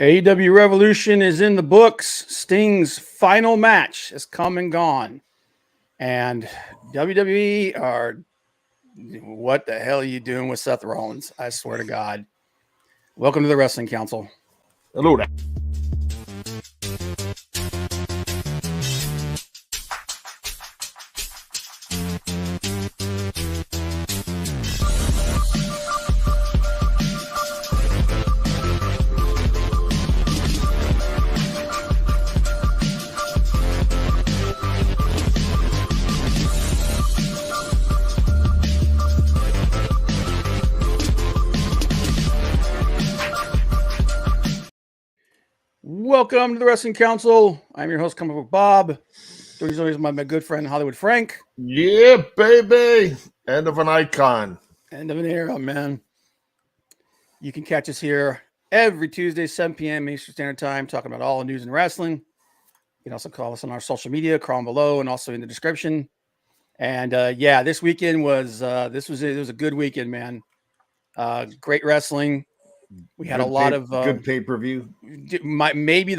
AEW Revolution is in the books. Sting's final match has come and gone. And WWE what the hell are you doing with Seth Rollins? I swear to God. Welcome to the Wrestling Council. Hello there. Welcome to the Wrestling Council. I'm your host, Comic Book Bob. There's always my good friend, Hollywood Frank. Yeah, baby. End of an icon. End of an era, man. You can catch us here every Tuesday, 7 p.m. Eastern Standard Time, talking about all the news in wrestling. You can also call us on our social media, crawl below, and also in the description. And this weekend was it was a good weekend, man. Great wrestling. We had a lot of good pay-per-view. Might have been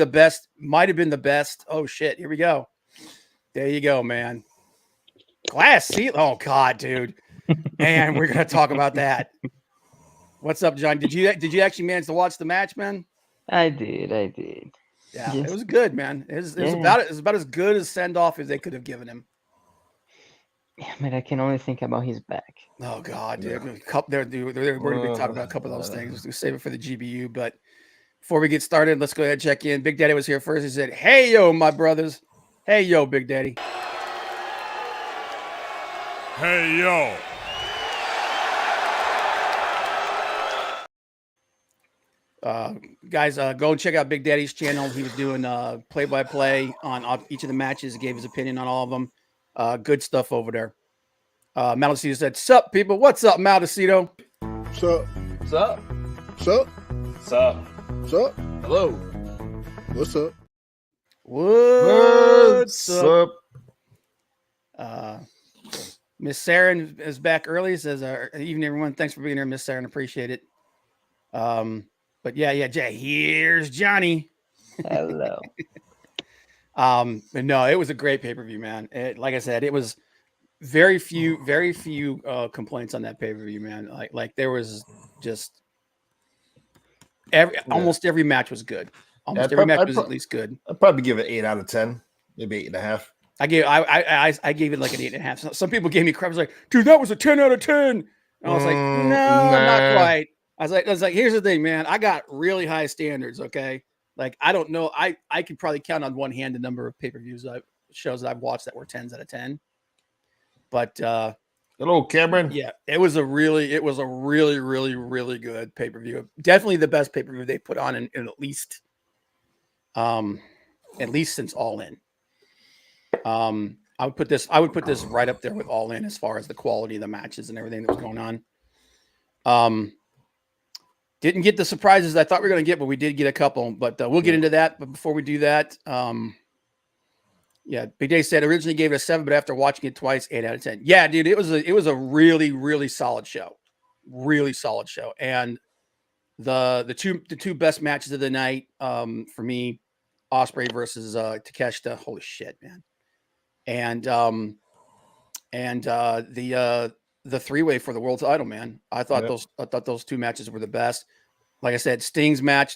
the best. Oh shit! Here we go. There you go, man. Glass seal. Oh god, dude. And we're gonna talk about that. What's up, John? Did you actually manage to watch the match, man? I did. Yeah, it was good, man. It was about as good a send off as they could have given him. Yeah, man, I can only think about his back. Oh God, dude. We're going to be talking about a couple of those things. We'll save it for the GBU. But before we get started, let's go ahead and check in. Big Daddy was here first. He said, "Hey, yo, my brothers. Hey, yo, Big Daddy. Hey, yo." Guys, go and check out Big Daddy's channel. He was doing play-by-play on each of the matches. He gave his opinion on all of them. Good stuff over there. Maldacito said, "Sup, people? What's up, Maldacito? Sup? Sup? Sup? Sup? Sup? Hello. What's up? What's up?" Miss Saren is back early. Says, "Evening, everyone. Thanks for being here, Miss Saren. Appreciate it." But yeah, Jay. Here's Johnny. Hello. But no, it was a great pay-per-view, man. Like I said, it was very few complaints on that pay-per-view, man. Like there was just almost every match was good. Every match was at least good. I'd probably give it 8 out of 10, maybe 8.5. I gave it like an 8.5. Some people gave me crap. I was like, "Dude, that was a 10 out of 10." And I was like, "No, not quite." I was like, "Here's the thing, man. I got really high standards, okay? Like, I don't know. I could probably count on one hand the number of pay-per-views shows that I've watched that were 10s out of 10. But Hello, Cameron. yeah, it was a really, really good pay-per-view. Definitely the best pay-per-view they put on in at least since All In. I would put this right up there with All In as far as the quality of the matches and everything that was going on. Didn't get the surprises I thought we were going to get, but we did get a couple. But we'll get into that. But before we do that, Big Day said originally gave it a 7, but after watching it twice, 8 out of 10. Yeah, dude, it was a really, really solid show. Really solid show. And the two best matches of the night for me, Ospreay versus Takeshita. Holy shit, man. And the three-way for the world title, man. I thought those two matches were the best. Like I said, Sting's match,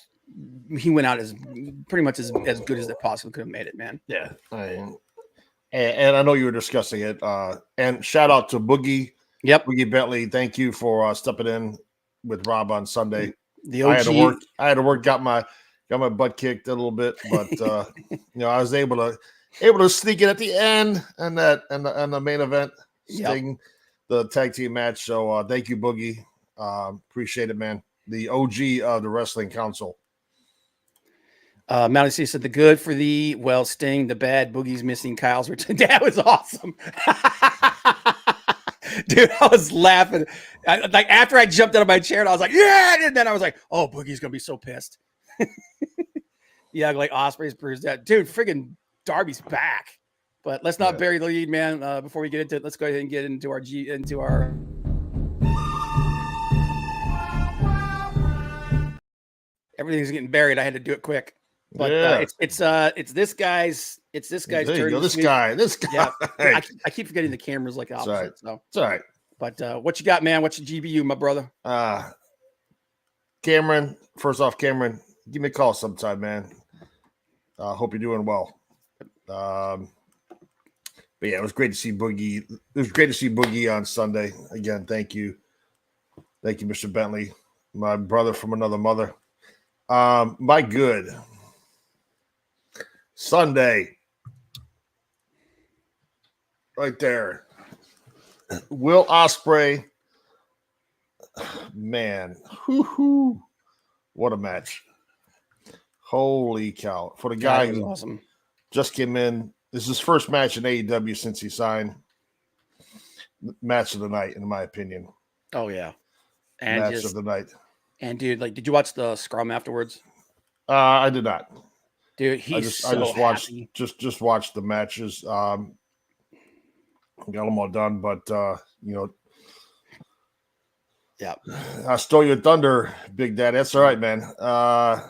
he went out as pretty much as good as they possibly could have made it, man. Yeah. And I know you were discussing it. And shout out to Boogie. Yep. Boogie Bentley. Thank you for stepping in with Rob on Sunday. The OG. I had to work, got my butt kicked a little bit, but I was able to sneak it at the end and the main event. Sting. Yep. The tag team match. So thank you, Boogie. Appreciate it, man. The OG of the Wrestling Council. Mounty C said the good for Sting, the bad, Boogie's missing, Kyle's return. That was awesome. Dude, I was laughing. After I jumped out of my chair and I was like, yeah, and then I was like, oh, Boogie's gonna be so pissed. Yeah, like Ospreay's bruised that. Dude, friggin' Darby's back. But let's not bury the lead, man. Before we get into it, let's go ahead and get into our everything's getting buried. I had to do it quick. But Yeah. it's this guy's There turn. you go. this This week. guy. Yeah, I keep forgetting the camera's like opposite. right. So It's all right. but what you got, man? What's your GBU, my brother? Cameron, first off, Cameron, give me a call sometime, man. Hope you're doing well. But yeah, it was great to see Boogie. It was great to see Boogie on Sunday. Again, thank you. Thank you, Mr. Bentley, my brother from another mother. My good. Sunday. Right there. Will Ospreay. Man. Whoo-hoo. What a match. Holy cow. For the guy was who awesome. just came in. This is his first match in AEW since he signed. Match of the night, in my opinion. Oh yeah. And Match of the night. And dude, like, did you watch the scrum afterwards? I did not. Dude, I just watched happy. just watched the matches. Got them all done, but Yeah. I stole your thunder, Big Daddy. That's all right, man. Yeah.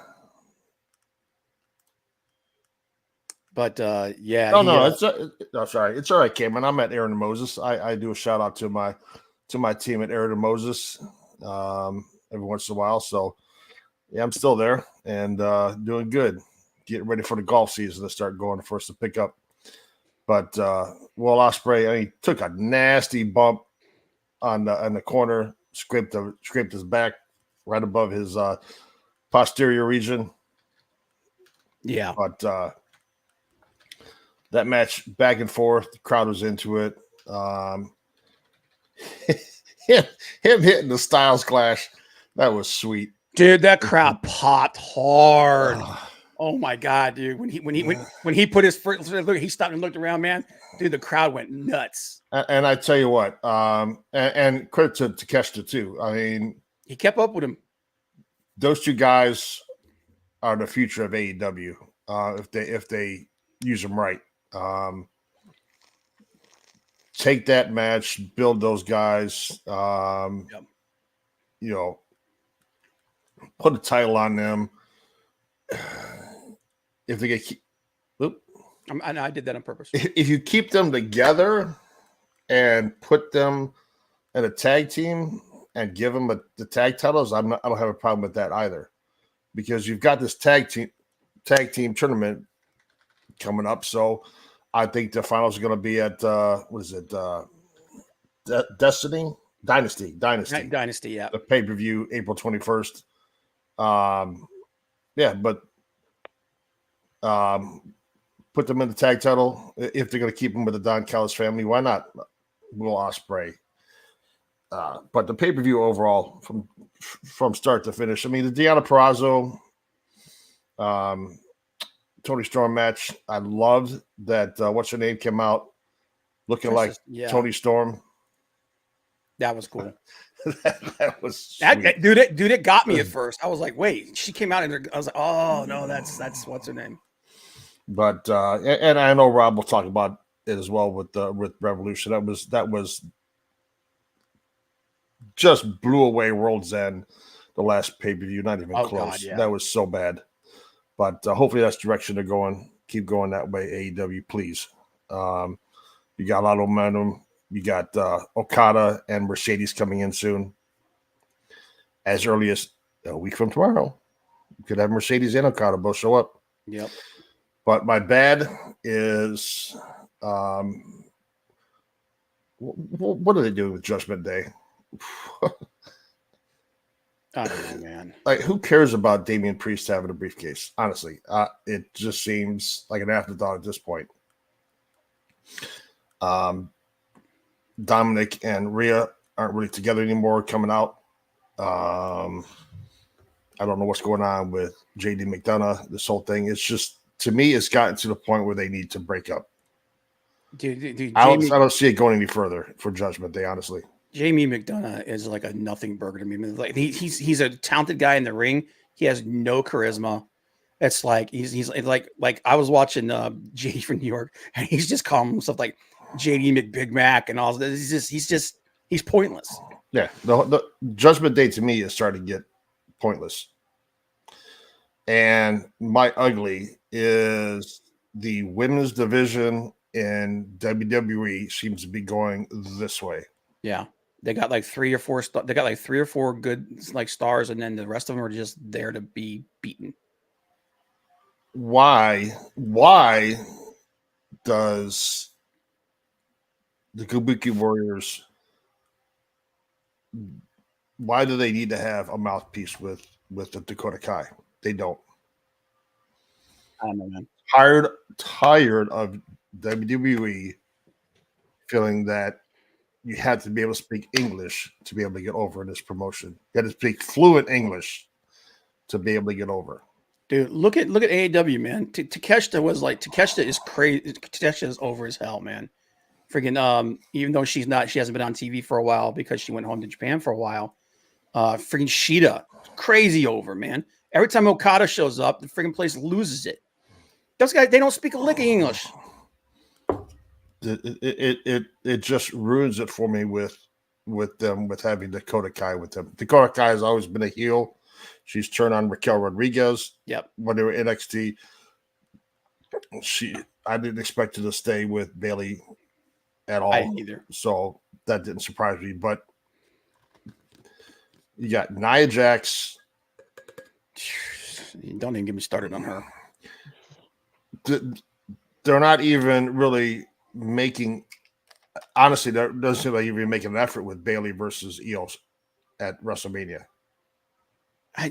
It's sorry. It's all right, Cameron. I'm at Aaron and Moses. I do a shout out to my team at Aaron and Moses every once in a while. So yeah, I'm still there and doing good. Getting ready for the golf season to start going for us to pick up. But Will Ospreay, he took a nasty bump on the corner, scraped his back right above his posterior region. Yeah. But that match back and forth, the crowd was into it. Him hitting the Styles Clash, that was sweet. Dude, that crowd popped hard. Oh my god, dude! When he put his first look, he stopped and looked around, man. Dude, the crowd went nuts. And I tell you what, and credit to Takeshita too. I mean, he kept up with him. Those two guys are the future of AEW if they use them right. Take that match, build those guys. Yep. Put a title on them. If they get, I did that on purpose. If you keep them together and put them in a tag team and give them the tag titles, I don't have a problem with that either, because you've got this tag team tournament coming up. So I think the finals are going to be at Dynasty. Yeah, the pay-per-view April 21st. Put them in the tag title if they're going to keep them with the Don Callis family. Why not Will Ospreay? But the pay-per-view overall, from start to finish, I mean, the Deonna Purrazzo, Toni Storm match, I loved that. What's her name came out looking like Toni Storm. That was cool. that was sweet. Dude, it got me at first. I was like, wait, she came out and I was like, oh no, that's what's her name. But and I know Rob will talk about it as well with Revolution. That was just blew away World's End, the last pay-per-view, not even close. God, yeah. That was so bad. But hopefully that's the direction they're going. Keep going that way, AEW, please. You got a lot of momentum. You got Okada and Mercedes coming in soon. As early as a week from tomorrow. You could have Mercedes and Okada both show up. Yep. But my bad is what are they doing with Judgment Day? I don't know, man. Like, who cares about Damian Priest having a briefcase? Honestly, it just seems like an afterthought at this point. Dominic and Rhea aren't really together anymore coming out. I don't know what's going on with JD McDonough, this whole thing. It's just, to me, it's gotten to the point where they need to break up. Dude, I don't see it going any further for Judgment Day, honestly. Jamie McDonough is like a nothing burger to me. Like he's a talented guy in the ring. He has no charisma. It's like he's like I was watching JD from New York, and he's just calling himself like JD McBig Mac and all this. He's pointless. Yeah, the Judgment Day to me is starting to get pointless. And my ugly is the women's division in WWE seems to be going this way. Yeah. They got like 3 or 4 they got like 3 or 4 good like stars, and then the rest of them are just there to be beaten. Why does the Kabuki Warriors, why do they need to have a mouthpiece with the Dakota Kai? They don't. I don't know, man. Tired of WWE feeling that you had to be able to speak English to be able to get over in this promotion. You had to speak fluent English to be able to get over. Dude, look at AEW, man. Takeshita is crazy. Takeshita is over as hell, man. Freaking even though she hasn't been on TV for a while because she went home to Japan for a while. Freaking Shida, crazy over, man. Every time Okada shows up, the freaking place loses it. Those guys, they don't speak a lick of English. It just ruins it for me with having Dakota Kai with them. Dakota Kai has always been a heel. She's turned on Raquel Rodriguez. Yep. When they were in NXT, I didn't expect her to stay with Bayley at all. I didn't either. So that didn't surprise me. But you got Nia Jax. Don't even get me started on her. They're not even really making. Honestly, there doesn't seem like even making an effort with Bayley versus Io at WrestleMania.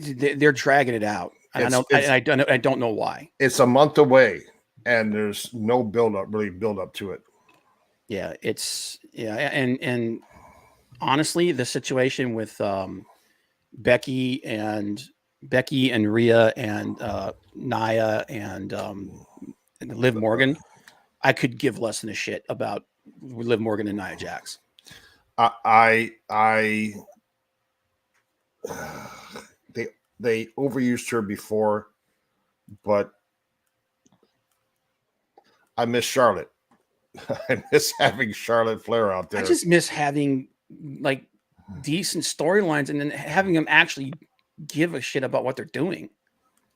They're dragging it out. I don't know why. It's a month away, and there's no build up to it. Yeah, and honestly, the situation with Becky and Rhea and Nia and Liv Morgan, I could give less than a shit about Liv Morgan and Nia Jax. They overused her before, but I miss Charlotte. I miss having Charlotte Flair out there. I just miss having like decent storylines and then having them actually give a shit about what they're doing.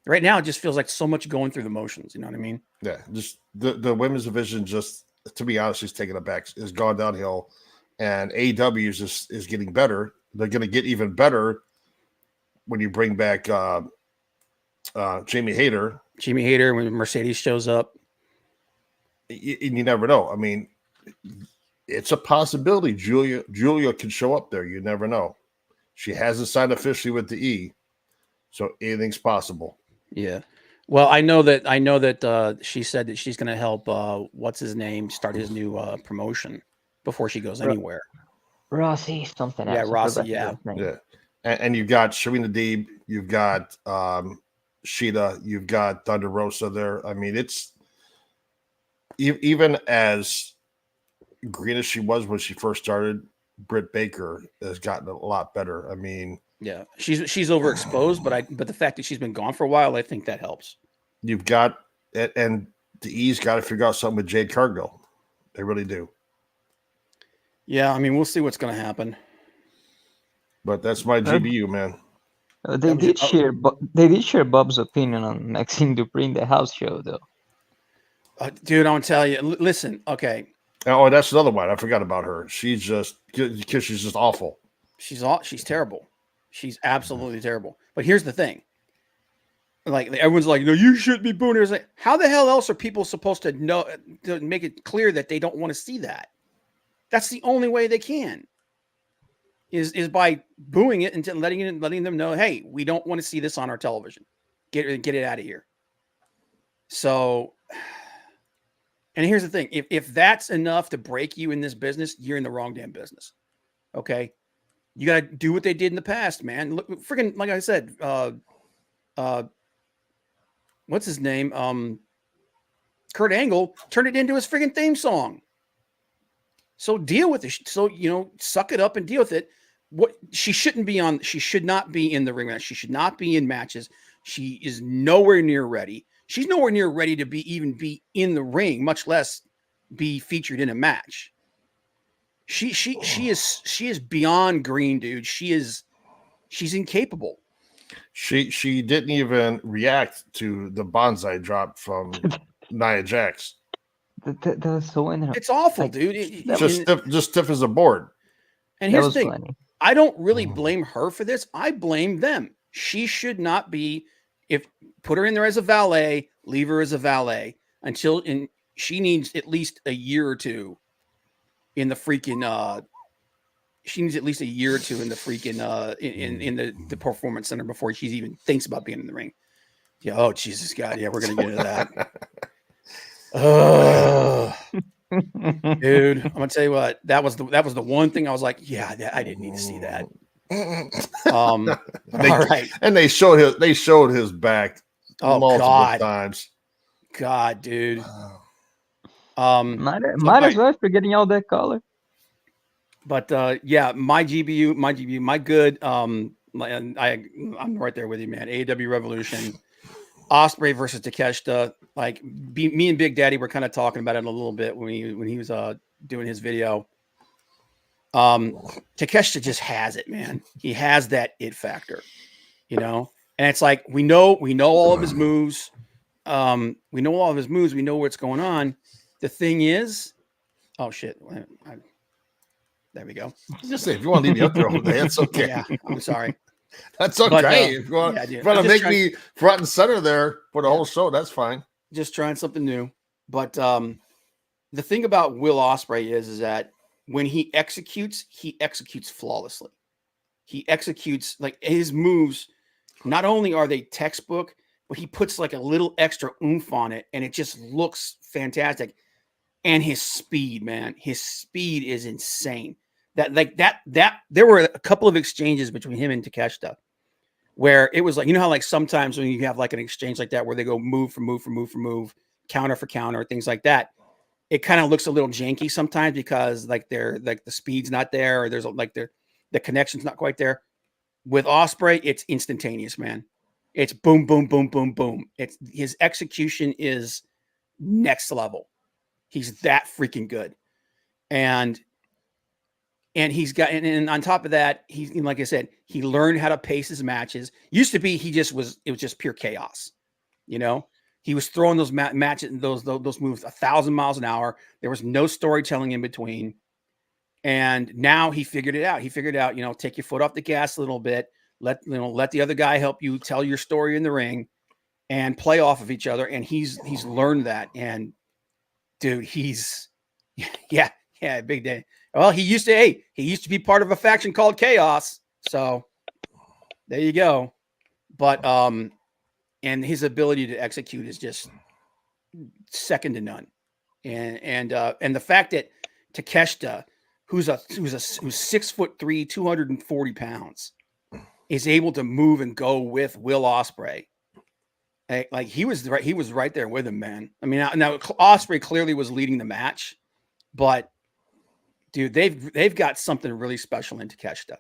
Right now, it just feels like so much going through the motions. You know what I mean? Yeah, just the women's division, just to be honest, is taking it back. Has gone downhill, and AEW is getting better. They're going to get even better when you bring back Jamie Hayter. Jamie Hayter, when Mercedes shows up. You never know. I mean, it's a possibility. Julia can show up there. You never know. She hasn't signed officially with the E, so anything's possible. Yeah. Well, I know that she said that she's going to help what's his name start his new promotion before she goes anywhere. Rossi, something else. Yeah, Rossi. Yeah. Yeah. And you've got Serena Deeb, you've got Sheeta, you've got Thunder Rosa there. I mean, it's even as green as she was when she first started, Britt Baker has gotten a lot better. I mean, yeah, she's overexposed, but the fact that she's been gone for a while, I think that helps. You've got and the E's got to figure out something with Jade Cargill. They really do. Yeah, I mean, we'll see what's going to happen. But that's my GBU, man. They did share Bob's opinion on Maxine Dupree in the house show, though. Dude, I want to tell you. Listen, okay. Oh, that's another one. I forgot about her. She's just because she's just awful. She's terrible. She's absolutely terrible. But here's the thing. Like everyone's like, no, you shouldn't be booing her. It's like, how the hell else are people supposed to know to make it clear that they don't want to see that? That's the only way they can. Is by booing it and letting them know, hey, we don't want to see this on our television. Get it out of here. So, and here's the thing: if that's enough to break you in this business, you're in the wrong damn business. Okay, you got to do what they did in the past, man. Look, freaking like I said, what's his name? Kurt Angle turned it into his friggin' theme song. So deal with it. So suck it up and deal with it. What she should not be in the ring match. She should not be in matches. She is nowhere near ready. She's nowhere near ready to even be in the ring, much less be featured in a match. She is beyond green, dude. She's incapable. She didn't even react to the bonsai drop from Nia Jax. That was so It's awful, like, dude. that Just stiff as a board. And that here's was the thing. funny. I don't really blame her for this. I blame them. She should not be, put her in there as a valet, leave her as a valet until she needs at least a year or two in the freaking she needs at least a year or two in the freaking in the performance center before she even thinks about being in the ring. Yeah, oh Jesus God, yeah, we're gonna get into that. Dude, I'm gonna tell you what, that was the one thing I was like, yeah, I didn't need to see that. All right. And they showed his back multiple times. God, dude. Might as well for getting all that color. But yeah, my GBU, my good. I'm right there with you, man. AEW Revolution, Ospreay versus Takeshita. Like me and Big Daddy were kind of talking about it a little bit when he was doing his video. Takeshita just has it, man. He has that it factor, and it's like we know all of his moves. We know all of his moves. We know what's going on. The thing is, oh shit. There we go. Just say if you want to leave me up there all day, it's okay. Yeah, I'm sorry. That's okay. But, if you want to make me front and center there for the whole show, that's fine. Just trying something new. But the thing about Will Ospreay is that when he executes flawlessly. He executes like his moves. Not only are they textbook, but he puts like a little extra oomph on it, and it just looks fantastic. And his speed, man, his speed is insane. That there were a couple of exchanges between him and Takeshita where it was like, how like sometimes when you have like an exchange like that where they go move for move for move for move, counter for counter, things like that, it kind of looks a little janky sometimes because like the speed's not there or there's like the connection's not quite there. With Ospreay, it's instantaneous, man. It's boom, boom, boom, boom, boom. It's his execution is next level. He's that freaking good. And he's got, and on top of that, he's, like I said, he learned how to pace his matches. Used to be, it was just pure chaos. He was throwing those matches, those moves 1,000 miles an hour. There was no storytelling in between. And now he figured it out. Take your foot off the gas a little bit. Let the other guy help you tell your story in the ring and play off of each other. And he's learned that. And dude, he's big day. Well, he used to be part of a faction called Chaos. So there you go. But and his ability to execute is just second to none. And the fact that Takeshita, who's 6'3", 240 pounds, is able to move and go with Will Ospreay. Like he was right there with him, man. I mean, now Ospreay clearly was leading the match, but dude, they've got something really special in Takeshita.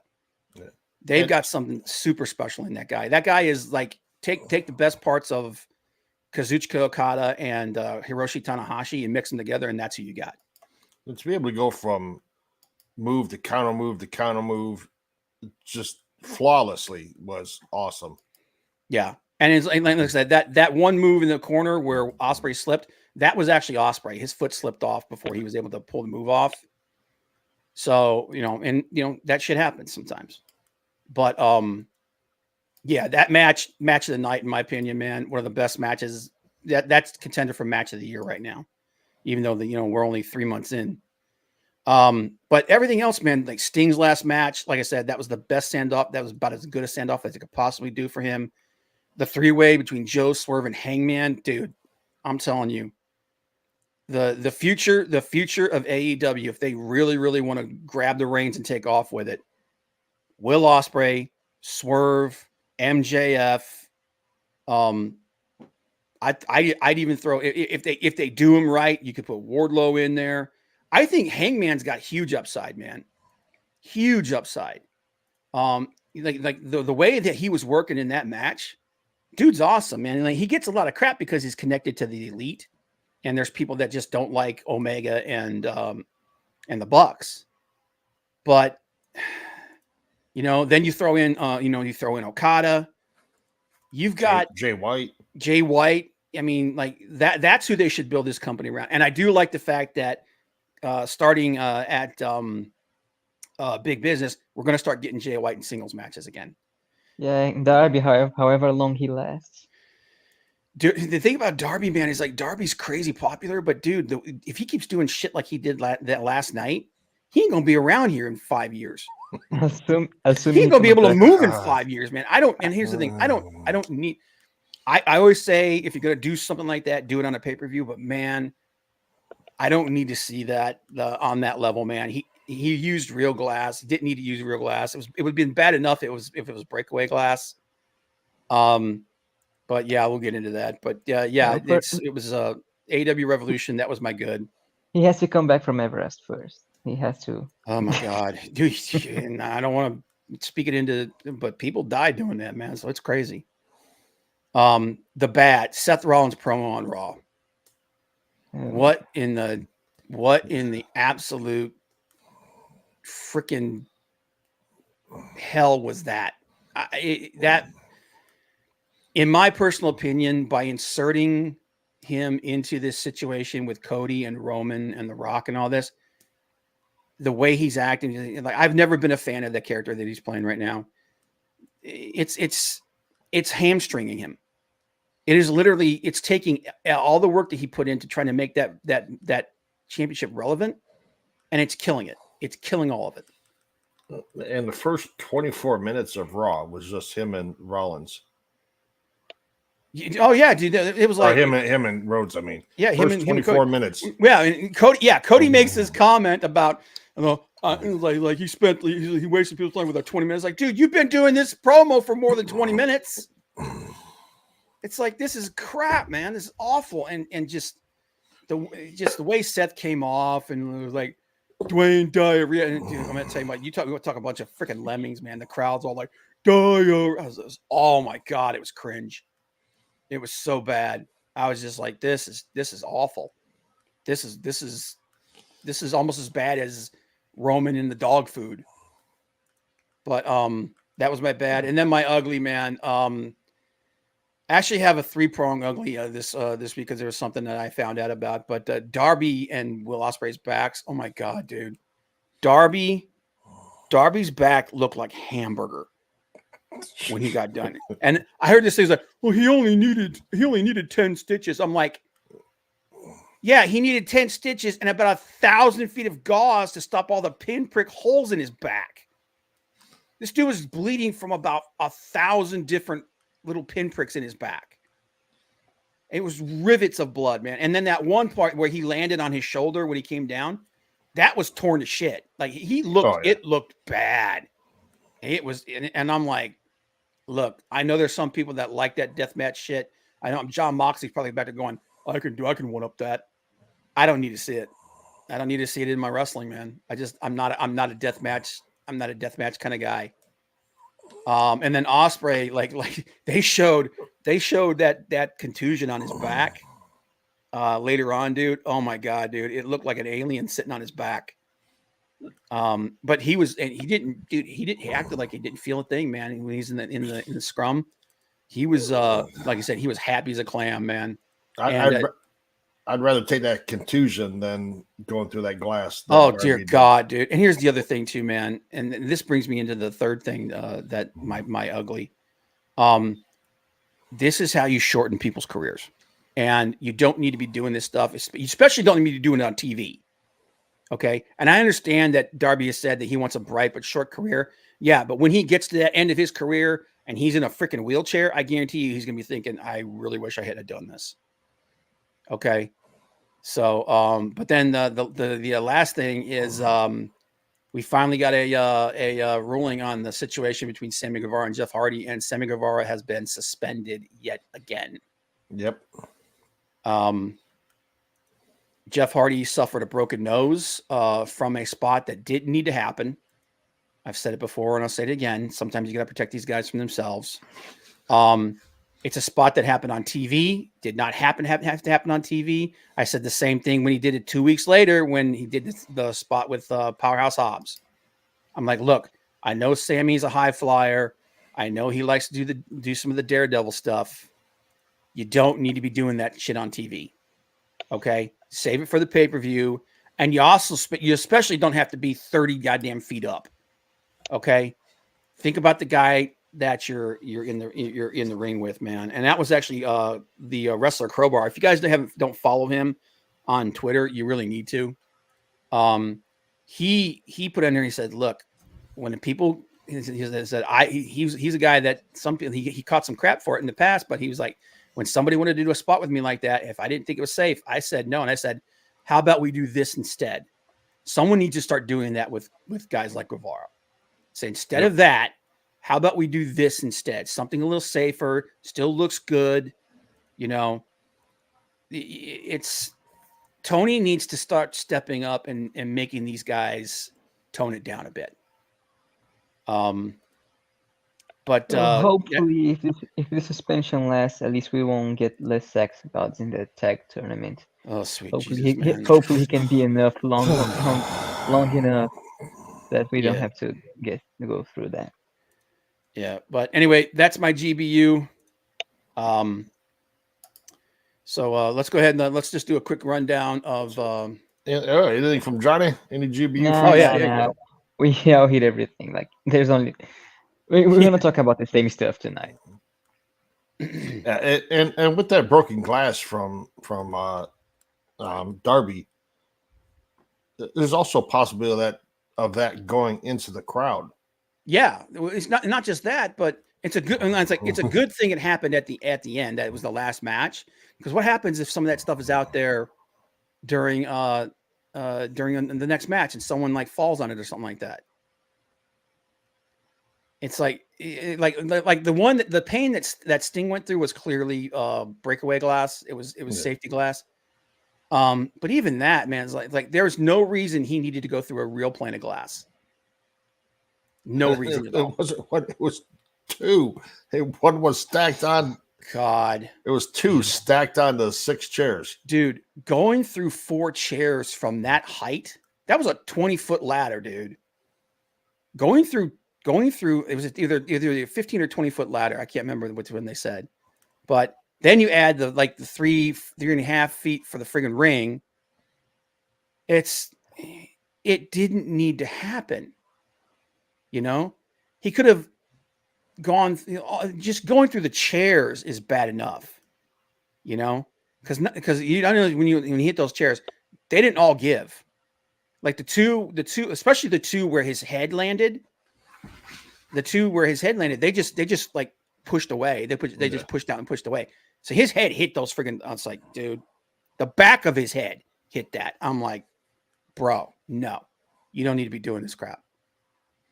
Yeah. They've got something super special in that guy. That guy is like take the best parts of Kazuchika Okada and Hiroshi Tanahashi and mix them together, and that's who you got. And to be able to go from move to counter move, just flawlessly was awesome. Yeah. And it's like I said, that one move in the corner where Ospreay slipped, that was actually Ospreay. His foot slipped off before he was able to pull the move off. So, that shit happens sometimes. But yeah, that match of the night, in my opinion, man, one of the best matches. That's contender for match of the year right now, even though we're only 3 months in. But everything else, man, like Sting's last match, like I said, that was the best send-off. That was about as good a send-off as it could possibly do for him. The three-way between Joe, Swerve, and Hangman, dude, I'm telling you, the future of AEW, if they really, really want to grab the reins and take off with it, Will Ospreay, Swerve, MJF, I'd even throw, if they do him right, you could put Wardlow in there. I think Hangman's got huge upside, man. Huge upside. Like the way that he was working in that match, dude's awesome, man. Like he gets a lot of crap because he's connected to the elite, and there's people that just don't like Omega and the Bucks. But then you throw in Okada, You've got Jay White. Jay White. I mean, like that's who they should build this company around. And I do like the fact that starting at Big Business, we're going to start getting Jay White in singles matches again. Yeah, Darby, however long he lasts. Dude, the thing about Darby, man, is like Darby's crazy popular, but dude, if he keeps doing shit like he did that last night, he ain't gonna be around here in 5 years. Assume He ain't gonna be able to comes move in God. 5 years, man. And here's the thing, I don't need. I always say if you're gonna do something like that, do it on a pay-per-view. But man, I don't need to see that on that level, man. He used real glass. He didn't need to use real glass. It would have been bad enough if it was breakaway glass. But yeah, we'll get into that. But yeah, it was AEW Revolution. That was my good. He has to come back from Everest first. He has to. Oh my God, dude! And I don't want to speak it into, but people died doing that, man. So it's crazy. The bat Seth Rollins promo on Raw. What in the absolute freaking hell was that? That, in my personal opinion, by inserting him into this situation with Cody and Roman and The Rock and all this, the way he's acting, like I've never been a fan of the character that he's playing right now. It's hamstringing him. It is literally, it's taking all the work that he put into trying to make that championship relevant, and it's killing it. It's killing all of it. And the first 24 minutes of Raw was just him and Rollins. Oh yeah, dude! It was like him and Rhodes. I mean, yeah, first him 24 minutes. Yeah, and Cody. Yeah, Cody makes this comment about like he wasted people's time with that 20 minutes. Like, dude, you've been doing this promo for more than 20 minutes. It's like, this is crap, man. This is awful, and just the way Seth came off, and it was like Dwayne diarrhea. And dude, I'm gonna tell you what, you talk a bunch of freaking lemmings, man. The crowd's all like diarrhea. Oh my God, it was cringe. It was so bad. I was just like, this is awful. This is almost as bad as Roman in the dog food. But that was my bad. And then my ugly, man. I actually have a 3-prong ugly this week because there was something that I found out about. But Darby and Will Ospreay's backs. Oh my God, dude. Darby's back looked like hamburger when he got done. And I heard this thing like, well, he only needed 10 stitches. I'm like, yeah, he needed 10 stitches and about 1,000 feet of gauze to stop all the pinprick holes in his back. This dude was bleeding from about 1,000 different little pinpricks in his back. It was rivets of blood, man. And then that one part where he landed on his shoulder when he came down, that was torn to shit. Like he looked, It looked bad. It was, and I'm like, look, I know there's some people that like that deathmatch shit. I know John Moxley's probably back to going, I can one up that. I don't need to see it. I don't need to see it in my wrestling, man. I'm not a deathmatch. I'm not a deathmatch kind of guy. And then Ospreay, like they showed that contusion on his back later on, dude. Oh my God, dude. It looked like an alien sitting on his back. But he acted like he didn't feel a thing, man. When he's in the scrum, he was like I said, he was happy as a clam, man. I'd rather take that contusion than going through that glass. Oh dear God, dude! And here's the other thing too, man. And this brings me into the third thing that my ugly. This is how you shorten people's careers, and you don't need to be doing this stuff. You especially don't need to be doing it on TV. Okay, and I understand that Darby has said that he wants a bright but short career. Yeah, but when he gets to the end of his career and he's in a freaking wheelchair, I guarantee you he's gonna be thinking, "I really wish I had done this." Okay. So, but then the last thing is we finally got a ruling on the situation between Sammy Guevara and Jeff Hardy, and Sammy Guevara has been suspended yet again. Yep. Jeff Hardy suffered a broken nose from a spot that didn't need to happen. I've said it before and I'll say it again. Sometimes you got to protect these guys from themselves. It's a spot that happened on TV. Did not have to happen on TV. I said the same thing when he did it 2 weeks later when he did the spot with Powerhouse Hobbs. I'm like, look, I know Sammy's a high flyer. I know he likes to do some of the Daredevil stuff. You don't need to be doing that shit on TV. Okay, save it for the pay-per-view, and you especially don't have to be 30 goddamn feet up. Okay, think about the guy that you're in the ring with, man. And that was actually the wrestler Crowbar. If you guys don't follow him on Twitter, you really need to. He put in there. He said, "Look, when the people," he said, he's a guy that he caught some crap for it in the past, but he was like, when somebody wanted to do a spot with me like that, if I didn't think it was safe, I said no, and I said, how about we do this instead? Someone needs to start doing that with guys like Guevara. Say instead of that, how about we do this instead? Something a little safer, still looks good. You know, Tony needs to start stepping up and making these guys tone it down a bit. But hopefully, if the suspension lasts, at least we won't get less sex gods in the tag tournament. Oh, sweet hopefully Jesus, man. Hopefully he can be enough long enough that we don't have to go through that. Yeah, but anyway, that's my GBU. So let's go ahead and let's just do a quick rundown of. Anything from Johnny? Any GBU? No. We all hit everything. Like there's only. We're gonna talk about the same stuff tonight. Yeah, and with that broken glass from Darby, there's also a possibility of that going into the crowd. Yeah, it's not just that, but it's a good. It's a good thing it happened at the end. That it was the last match, because what happens if some of that stuff is out there during the next match and someone like falls on it or something like that? It's like the pain that Sting went through was clearly breakaway glass. It was safety glass. But even that, man, is like there's no reason he needed to go through a real plane of glass. No reason at all. It wasn't one. It was two. One was stacked on. God, it was two stacked on the 6 chairs. Dude, going through 4 chairs from that height, that was a 20-foot ladder, dude. Going through it was either a 15 or 20-foot ladder. I can't remember which one they said. But then you add the 3.5 feet for the friggin' ring. It didn't need to happen. You know, he could have gone. Just going through the chairs is bad enough. You know, because you don't know when you hit those chairs, they didn't all give. Like the two, especially the two where his head landed. The two where his head landed, they just like pushed away. They just pushed out and pushed away. So his head hit those friggin'. I was like, dude, the back of his head hit that. I'm like, bro, no, you don't need to be doing this crap.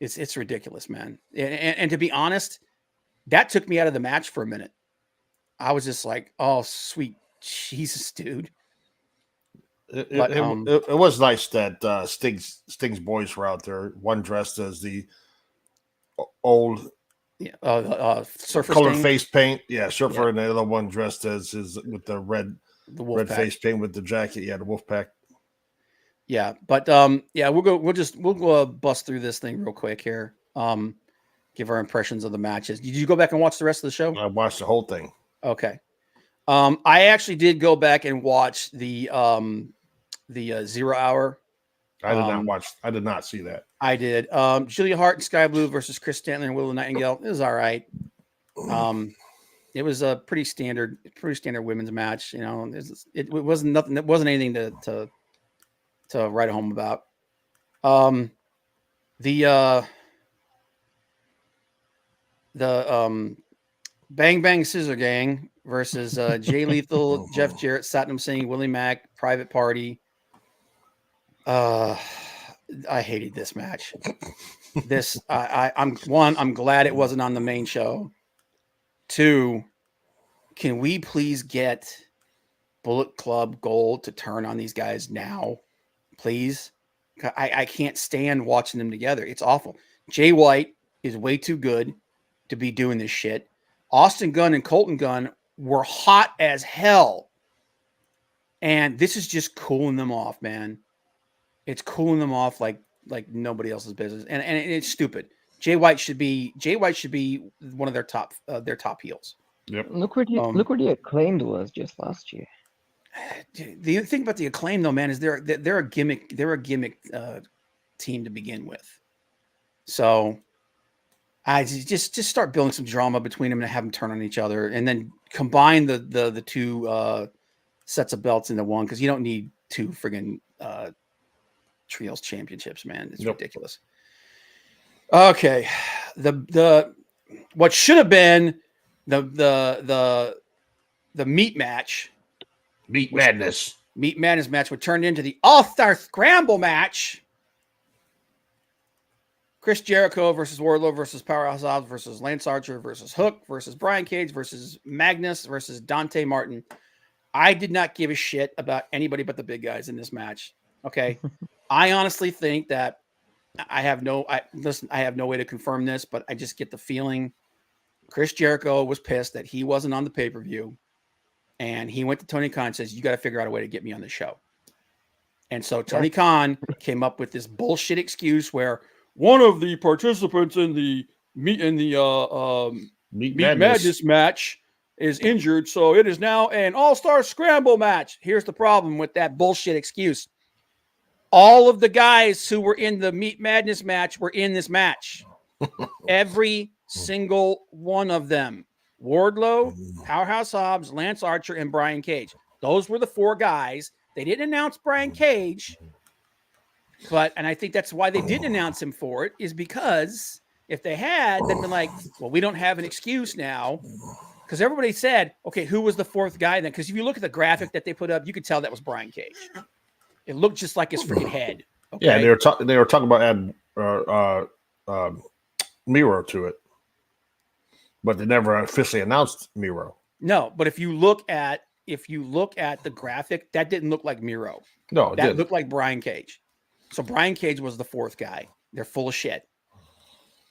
It's ridiculous, man. And to be honest, that took me out of the match for a minute. I was just like, oh, sweet Jesus, dude. It was nice that Sting's boys were out there. One dressed as the old surfer colored Sting. face paint, surfer, and the other one dressed as with the red face paint with the jacket. Yeah, the wolf pack. Yeah, but we'll go bust through this thing real quick here. Give our impressions of the matches. Did you go back and watch the rest of the show? I watched the whole thing. Okay. I actually did go back and watch the 0 hour. I did not see that. I did. Julia Hart and Sky Blue versus Chris Stanley and Willow Nightingale. It was all right. It was a pretty standard women's match. You know, it wasn't nothing. It wasn't anything to write home about. The Bang Bang Scissor Gang versus Jay Lethal, Jeff Jarrett, Satnam Singh, Willie Mack, Private Party. I hated this match. I'm glad it wasn't on the main show. 2, can we please get Bullet Club Gold to turn on these guys now, please? I can't stand watching them together. It's awful. Jay White is way too good to be doing this shit. Austin Gunn and Colton Gunn were hot as hell. And this is just cooling them off, man. It's cooling them off like nobody else's business. And it's stupid. Jay White should be one of their top heels. Yep. Look where the Acclaimed was just last year. The thing about the Acclaim though, man, is they're a gimmick. They're a gimmick team to begin with. So I just start building some drama between them and have them turn on each other, and then combine the two sets of belts into one, because you don't need two friggin' trios championships, man. It's ridiculous. Okay, the what should have been the meat match, Meat Madness match, would turn into the All-Star Scramble match. Chris Jericho versus Wardlow versus Powerhouse Hobbs versus Lance Archer versus Hook versus Brian Cage versus Magnus versus Dante Martin. I did not give a shit about anybody but the big guys in this match. Okay. I honestly think that I have no way to confirm this, but I just get the feeling Chris Jericho was pissed that he wasn't on the pay-per-view, and he went to Tony Khan and says, "You got to figure out a way to get me on the show." And so Tony Khan came up with this bullshit excuse where one of the participants in the Meat Madness match is injured, so it is now an All-Star Scramble match. Here's the problem with that bullshit excuse. All of the guys who were in the Meat Madness match were in this match. Every single one of them. Wardlow, Powerhouse Hobbs, Lance Archer, and Brian Cage. Those were the four guys. They didn't announce Brian Cage, and I think that's why they didn't announce him for it, is because if they had, then they're like, well, we don't have an excuse now. Because everybody said, okay, who was the fourth guy then? Because if you look at the graphic that they put up, you could tell that was Brian Cage. It looked just like his freaking head. Okay? Yeah, they were talking about adding Miro to it, but they never officially announced Miro. No, but if you look at the graphic, that didn't look like Miro. No, that looked like Brian Cage. So Brian Cage was the fourth guy. They're full of shit.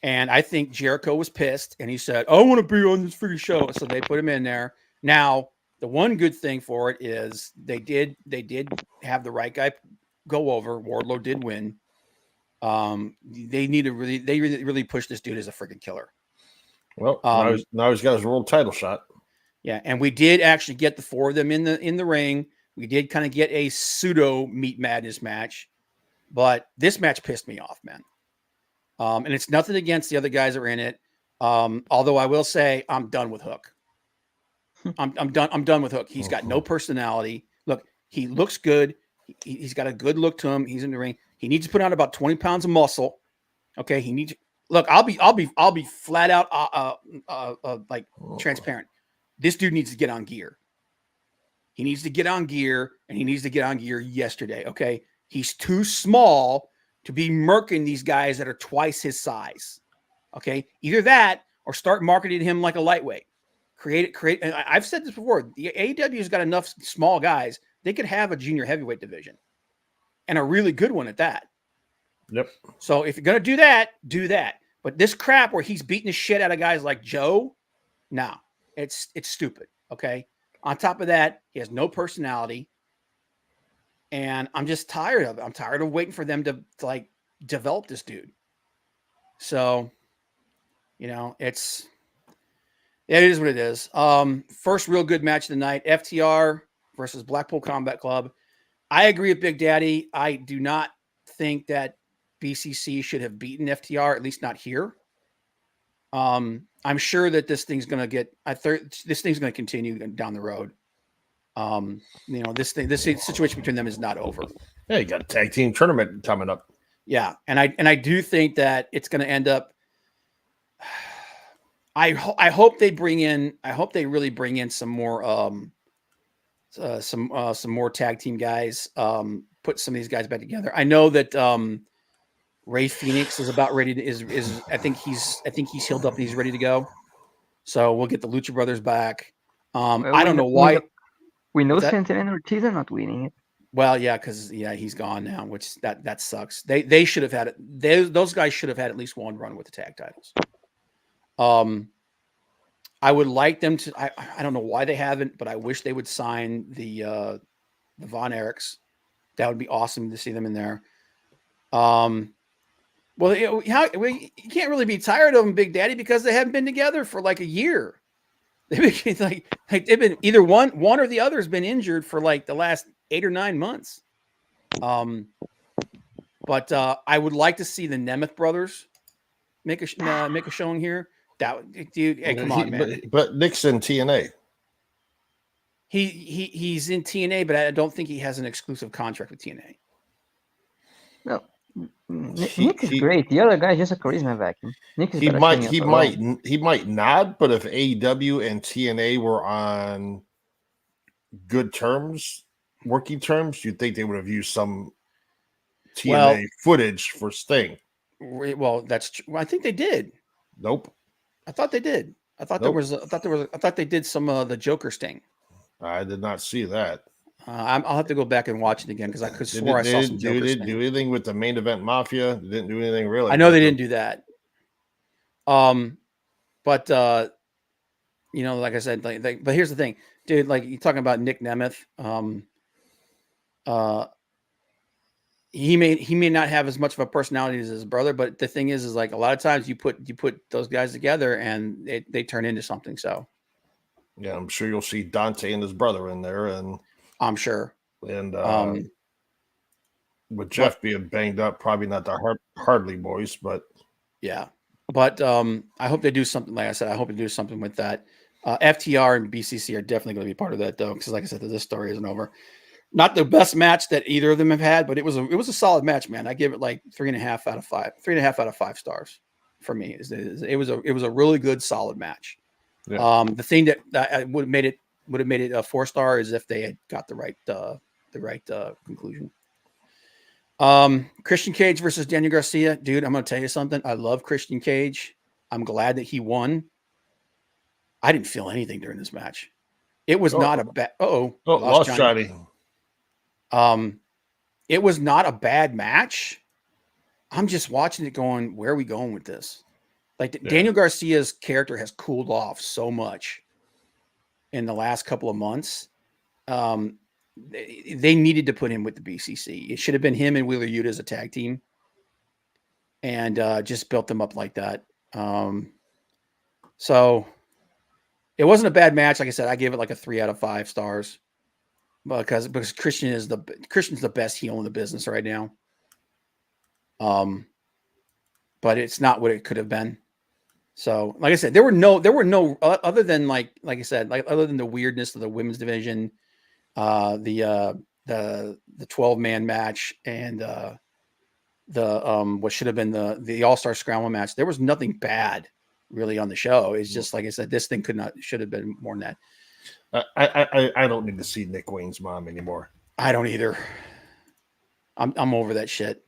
And I think Jericho was pissed, and he said, I want to be on this freaking show. So they put him in there. Now, the one good thing for it is they did have the right guy go over. Wardlow did win. They really push this dude as a freaking killer. Well, now he's got his world title shot. Yeah, and we did actually get the four of them in the ring. We did kind of get a pseudo Meat Madness match, but this match pissed me off, man. And it's nothing against the other guys that were in it. Although I will say I'm done with Hook. I'm done with Hook. He's got no personality. Look, he looks good. He's got a good look to him. He's in the ring. He needs to put on about 20 pounds of muscle. Okay. He needs. Look, I'll be flat out like transparent. This dude needs to get on gear. He needs to get on gear, and he needs to get on gear yesterday. Okay. He's too small to be murking these guys that are twice his size. Okay. Either that or start marketing him like a lightweight. Create. And I've said this before. The AEW has got enough small guys. They could have a junior heavyweight division, and a really good one at that. Yep. So if you're going to do that, do that. But this crap where he's beating the shit out of guys like Joe, no, it's stupid. Okay. On top of that, he has no personality. And I'm just tired of it. I'm tired of waiting for them to like develop this dude. So, it is what it is. First real good match of the night, FTR versus Blackpool Combat Club. I agree with Big Daddy. I do not think that BCC should have beaten FTR, at least not here. I'm sure that this thing's going to continue down the road. This situation between them is not over. Yeah, you got a tag team tournament coming up. Yeah, and I do think that it's going to end up. I hope they really bring in some more some more tag team guys. Put some of these guys back together. I know that Ray Phoenix is about ready to I think he's healed up and he's ready to go. So we'll get the Lucha Brothers back. I don't know why. We know Santana and Ortiz are not winning it. Well, yeah, because he's gone now, which that sucks. They should have had it. Those guys should have had at least one run with the tag titles. I would like them to. I don't know why they haven't, but I wish they would sign the Von Erichs. That would be awesome to see them in there. Well, you can't really be tired of them, Big Daddy, because they haven't been together for like a year. They've been like they've been either one or the other has been injured for like the last 8 or 9 months. But I would like to see the Nemeth brothers make a showing here. That dude, hey, come on, man. But Nick's in TNA. He's in TNA, but I don't think he has an exclusive contract with TNA. No, Nick is great. The other guy is just a charisma vacuum. Nick is he might not, but if AEW and TNA were on good terms, working terms, you'd think they would have used some TNA footage for Sting. Well, that's true. I think they did. Nope. I thought they did. I thought they did some of the Joker Sting. I did not see that. I'll have to go back and watch it again because I could swear I saw some Joker Sting. They didn't do anything with the main event Mafia. They didn't do anything really. I know they didn't do that. But like I said, but here's the thing, dude. Like you're talking about Nick Nemeth. He may not have as much of a personality as his brother, but the thing is like a lot of times you put those guys together and they turn into something. So yeah, I'm sure you'll see Dante and his brother in there, and I'm sure. And with Jeff being banged up, probably not the Hardley boys, but yeah. But I hope they do something. Like I said, I hope they do something with that. FTR and BCC are definitely going to be part of that, though, because like I said, this story isn't over. Not the best match that either of them have had, but it was a solid match, man. I give it like 3.5 out of 5. 3.5 out of 5 stars for me. It was a really good, solid match. Yeah. The thing that would have made it a 4-star is if they had got the right conclusion. Christian Cage versus Daniel Garcia, dude. I'm gonna tell you something. I love Christian Cage. I'm glad that he won. I didn't feel anything during this match. It was not a bad. Lost Johnny. It was not a bad match. I'm just watching it going, where are we going with this? Like Daniel Garcia's character has cooled off so much in the last couple of months. They needed to put him with the BCC. It should have been him and Wheeler Yuta as a tag team, and just built them up like that. So it wasn't a bad match. Like I said, I gave it like a 3 out of 5 stars because Christian's the best heel in the business right now. But it's not what it could have been. So, like I said, there were no other than like I said, like other than the weirdness of the women's division, the 12-man match and the what should have been the All-Star Scramble match. There was nothing bad really on the show. It's just like I said, this thing should have been more than that. I don't need to see Nick Wayne's mom anymore. I don't either. I'm over that shit.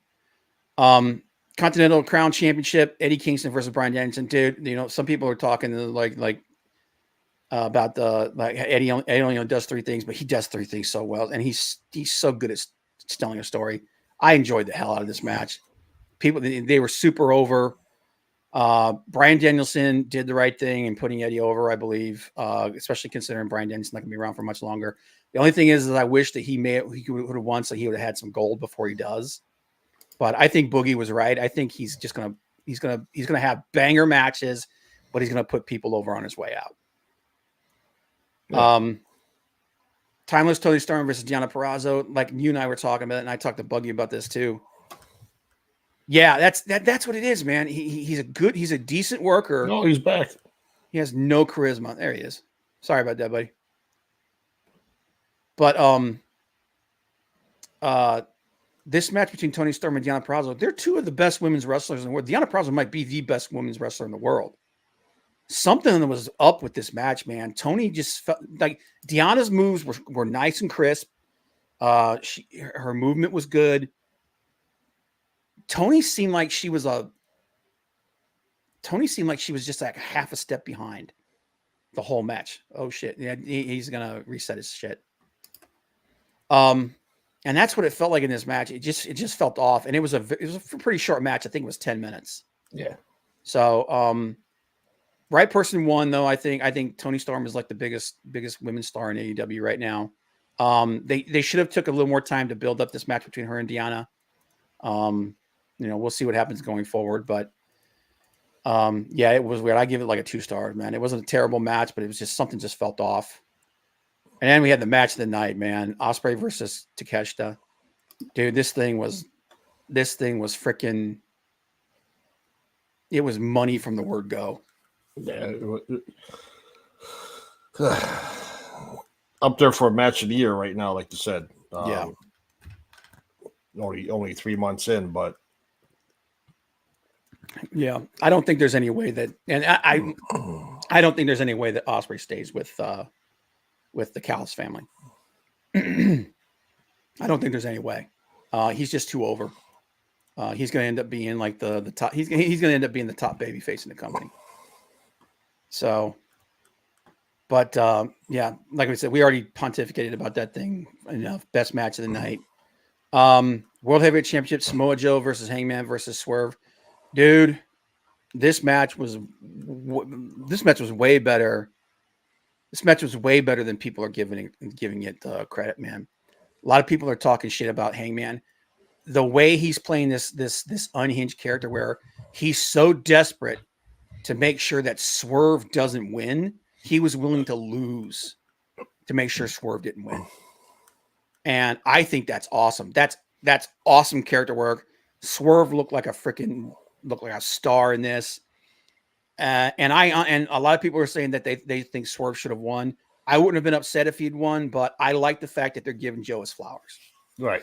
Continental Crown Championship, Eddie Kingston versus Bryan Danielson. Dude, some people are talking about Eddie only does 3 things, but he does 3 things so well, and he's so good at telling a story. I enjoyed the hell out of this match. People, they were super over. Bryan Danielson did the right thing in putting Eddie over, I believe, especially considering Bryan Danielson's not going to be around for much longer. The only thing is I wish that he would have won, so he would have had some gold before he does. But I think Boogie was right. I think he's gonna have banger matches, but he's gonna put people over on his way out. Yeah. Timeless Tony Storm versus Deonna Purrazzo, like you and I were talking about it, and I talked to Buggy about this too. Yeah, that's what it is, man. He's a decent worker. No, he's back. He has no charisma. There he is. Sorry about that, buddy. But this match between Tony Storm and Deonna Purrazzo, they're 2 of the best women's wrestlers in the world. Deonna Purrazzo might be the best women's wrestler in the world. Something was up with this match, man. Tony just felt like Deanna's moves were nice and crisp. Her movement was good. Tony seemed like she was just like half a step behind the whole match. Oh shit. Yeah, he's gonna reset his shit. And that's what it felt like in this match. It just felt off. And it was a pretty short match. I think it was 10 minutes. Yeah. So, right person won though. I think Tony Storm is like the biggest women's star in AEW right now. They should have took a little more time to build up this match between her and Deonna. we'll see what happens going forward. But yeah, it was weird. I give it like a 2 stars, man. It wasn't a terrible match, but it was just something just felt off. And then we had the match of the night, man. Ospreay versus Takeshita. Dude, this thing was freaking. It was money from the word go. Yeah, up there for a match of the year right now, like you said. Yeah. Only 3 months in, but yeah, I don't think there's any way that, and I don't think there's any way that Ospreay stays with the Callis family. I don't think there's any way. He's just too over. He's going to end up being like the top. He's going to end up being the top baby face in the company. So, but yeah, like we said, we already pontificated about that thing enough. Best match of the night. World Heavyweight Championship: Samoa Joe versus Hangman versus Swerve. Dude, this match was way better. This match was way better than people are giving it credit, man. A lot of people are talking shit about Hangman. The way he's playing this unhinged character, where he's so desperate to make sure that Swerve doesn't win, he was willing to lose to make sure Swerve didn't win. And I think that's awesome. That's awesome character work. Swerve looked like a star in this. And a lot of people are saying that they think Swerve should have won. I wouldn't have been upset if he'd won, but I like the fact that they're giving Joe his flowers. right.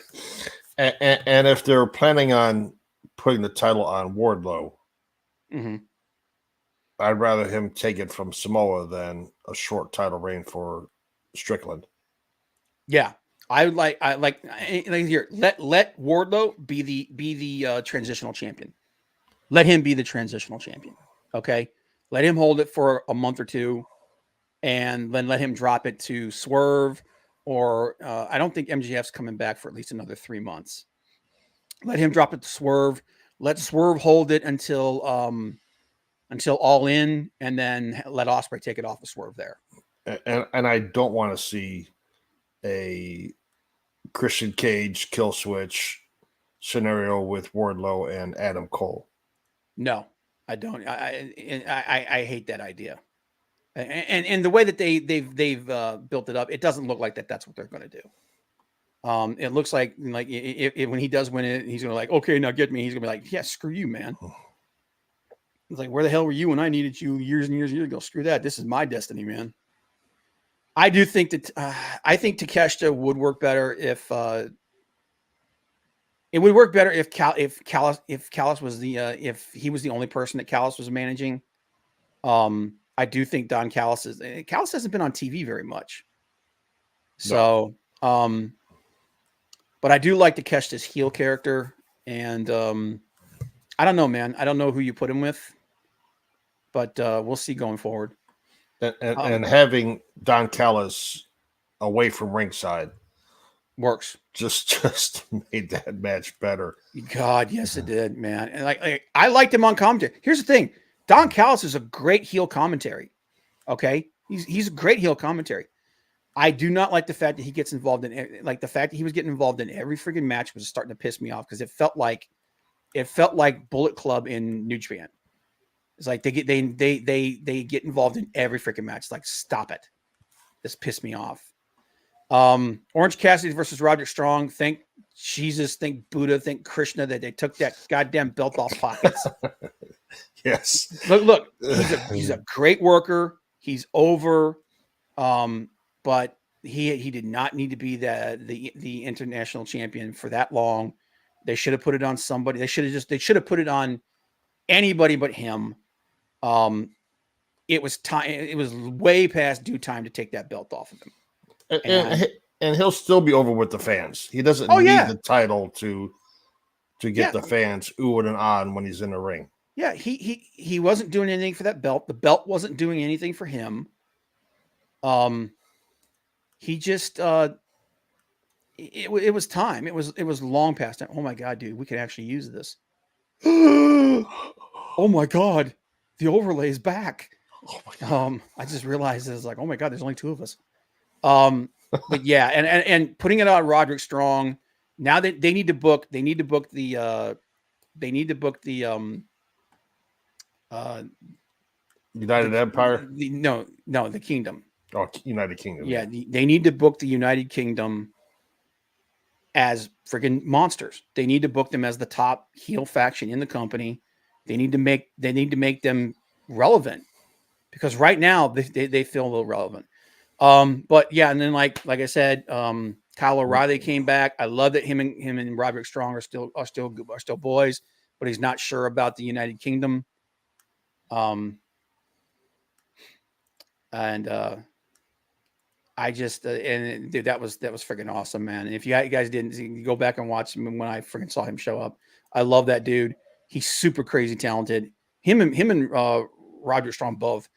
And if they're planning on putting the title on Wardlow, I'd rather him take it from Samoa than a short title reign for Strickland. Yeah, I like here. Let Wardlow be the transitional champion. Let him be the transitional champion. Okay, let him hold it for a month or two, and then let him drop it to Swerve. Or I don't think MJF's coming back for at least another 3 months. Let him drop it to Swerve. Let Swerve hold it until All In, and then let Ospreay take it off of Swerve there. And I don't want to see a Christian Cage kill switch scenario with Wardlow and Adam Cole. No, I don't. I hate that idea. And the way that they've built it up, it doesn't look like that's what they're going to do. It looks like if when he does win it, he's going to like, okay, now get me. He's going to be like, yeah, screw you, man. It's like, where the hell were you when I needed you years and years ago? Screw that. This is my destiny, man. I do think that I think Takeshita would work better if it would work better if Callis was if he was the only person that Callis was managing. I do think Don Callis hasn't been on TV very much. So, but I do like Takeshita's heel character, and I don't know, man. I don't know who you put him with, but we'll see going forward. And having Don Callis away from ringside works. Just made that match better. God, yes, it did, man. And like I liked him on commentary. Here's the thing. Don Callis is a great heel commentary. Okay. He's a great heel commentary. I do not like the fact that he gets involved in the fact that he was getting involved in every freaking match was starting to piss me off, because it felt like Bullet Club in New Japan. It's like they get involved in every freaking match. Like, stop it. This pissed me off. Orange Cassidy versus Roderick Strong. Thank Jesus, thank Buddha, thank Krishna that they took that goddamn belt off pockets. Yes. Look, he's a great worker. He's over, but he did not need to be the international champion for that long. They should have put it on somebody. They should have put it on anybody but him. It was time. It was way past due time to take that belt off of him. And he'll still be over with the fans. He doesn't need the title to get the fans oohing and on when he's in the ring. Yeah, he wasn't doing anything for that belt. The belt wasn't doing anything for him. He just it was time. It was long past time. Oh my God, dude, we could actually use this. Oh my God, the overlay is back. Oh my God. I just realized it's like, oh my God, there's only 2 of us. But yeah, and putting it on Roderick Strong. Now that they need to book the they need to book the United Empire. The Kingdom. Oh, United Kingdom. Yeah, they need to book the United Kingdom as freaking monsters. They need to book them as the top heel faction in the company. They need to make them relevant, because right now they feel a little relevant. But yeah, and then like I said, Kyle O'Reilly came back. I love that him and Roderick Strong are still boys, but he's not sure about the United Kingdom. I just and dude, that was freaking awesome, man. And if you guys didn't you go back and watch him when I freaking saw him show up. I love that dude. He's super crazy talented. Him and Roderick Strong both.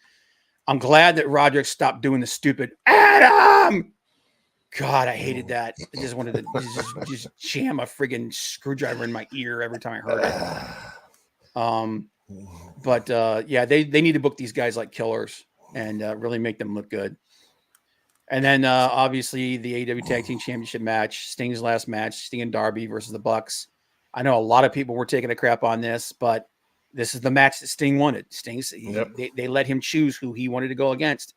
I'm glad that Roderick stopped doing the stupid Adam. God, I hated that. I just wanted to just jam a friggin' screwdriver in my ear every time I heard it. But yeah, they need to book these guys like killers and really make them look good. And then obviously the AEW Tag Team Championship match, Sting's last match, Sting and Darby versus the Bucks. I know a lot of people were taking a crap on this, but this is the match that Sting wanted. They let him choose who he wanted to go against,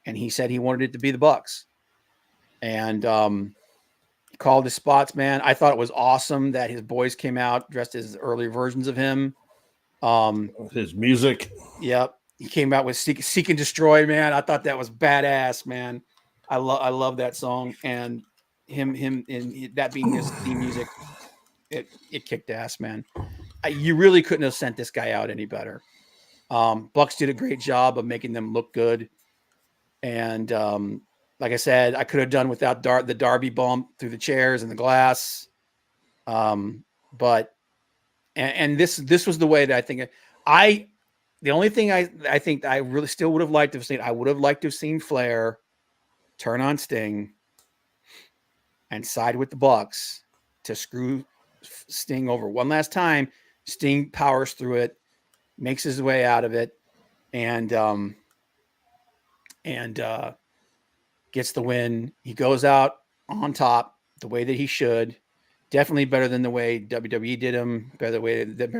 and he said he wanted it to be the Bucks. And called the spots, man. I thought it was awesome that his boys came out dressed as early versions of him. His music. Yep. He came out with Seek and Destroy, man. I thought that was badass, man. I love that song, and him and that being his theme music, it kicked ass, man. You really couldn't have sent this guy out any better. Bucks did a great job of making them look good, and like I said, I could have done without the Darby bump through the chairs and the glass, but this was the way that I think the only thing I think I really still would have liked to have seen. I would have liked to have seen Flair turn on Sting and side with the Bucks to screw Sting over one last time. Sting powers through it, makes his way out of it, and gets the win. He goes out on top the way that he should. Definitely better than the way WWE did him. Better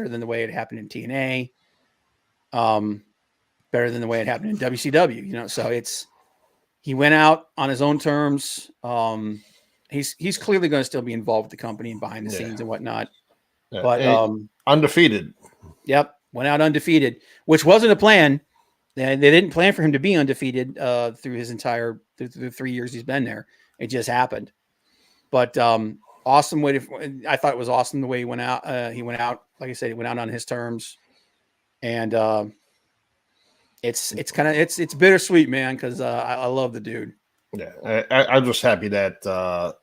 than the way it happened in TNA. Better than the way it happened in WCW. So he went out on his own terms. He's clearly going to still be involved with the company and behind the scenes and whatnot. Yeah. But undefeated. Yep, went out undefeated, which wasn't a plan. They didn't plan for him to be undefeated through the 3 years he's been there. It just happened. But awesome way I thought it was awesome the way he went out. He went out, like I said, he went out on his terms, and it's bittersweet, man, because I love the dude. Yeah, I'm just happy that the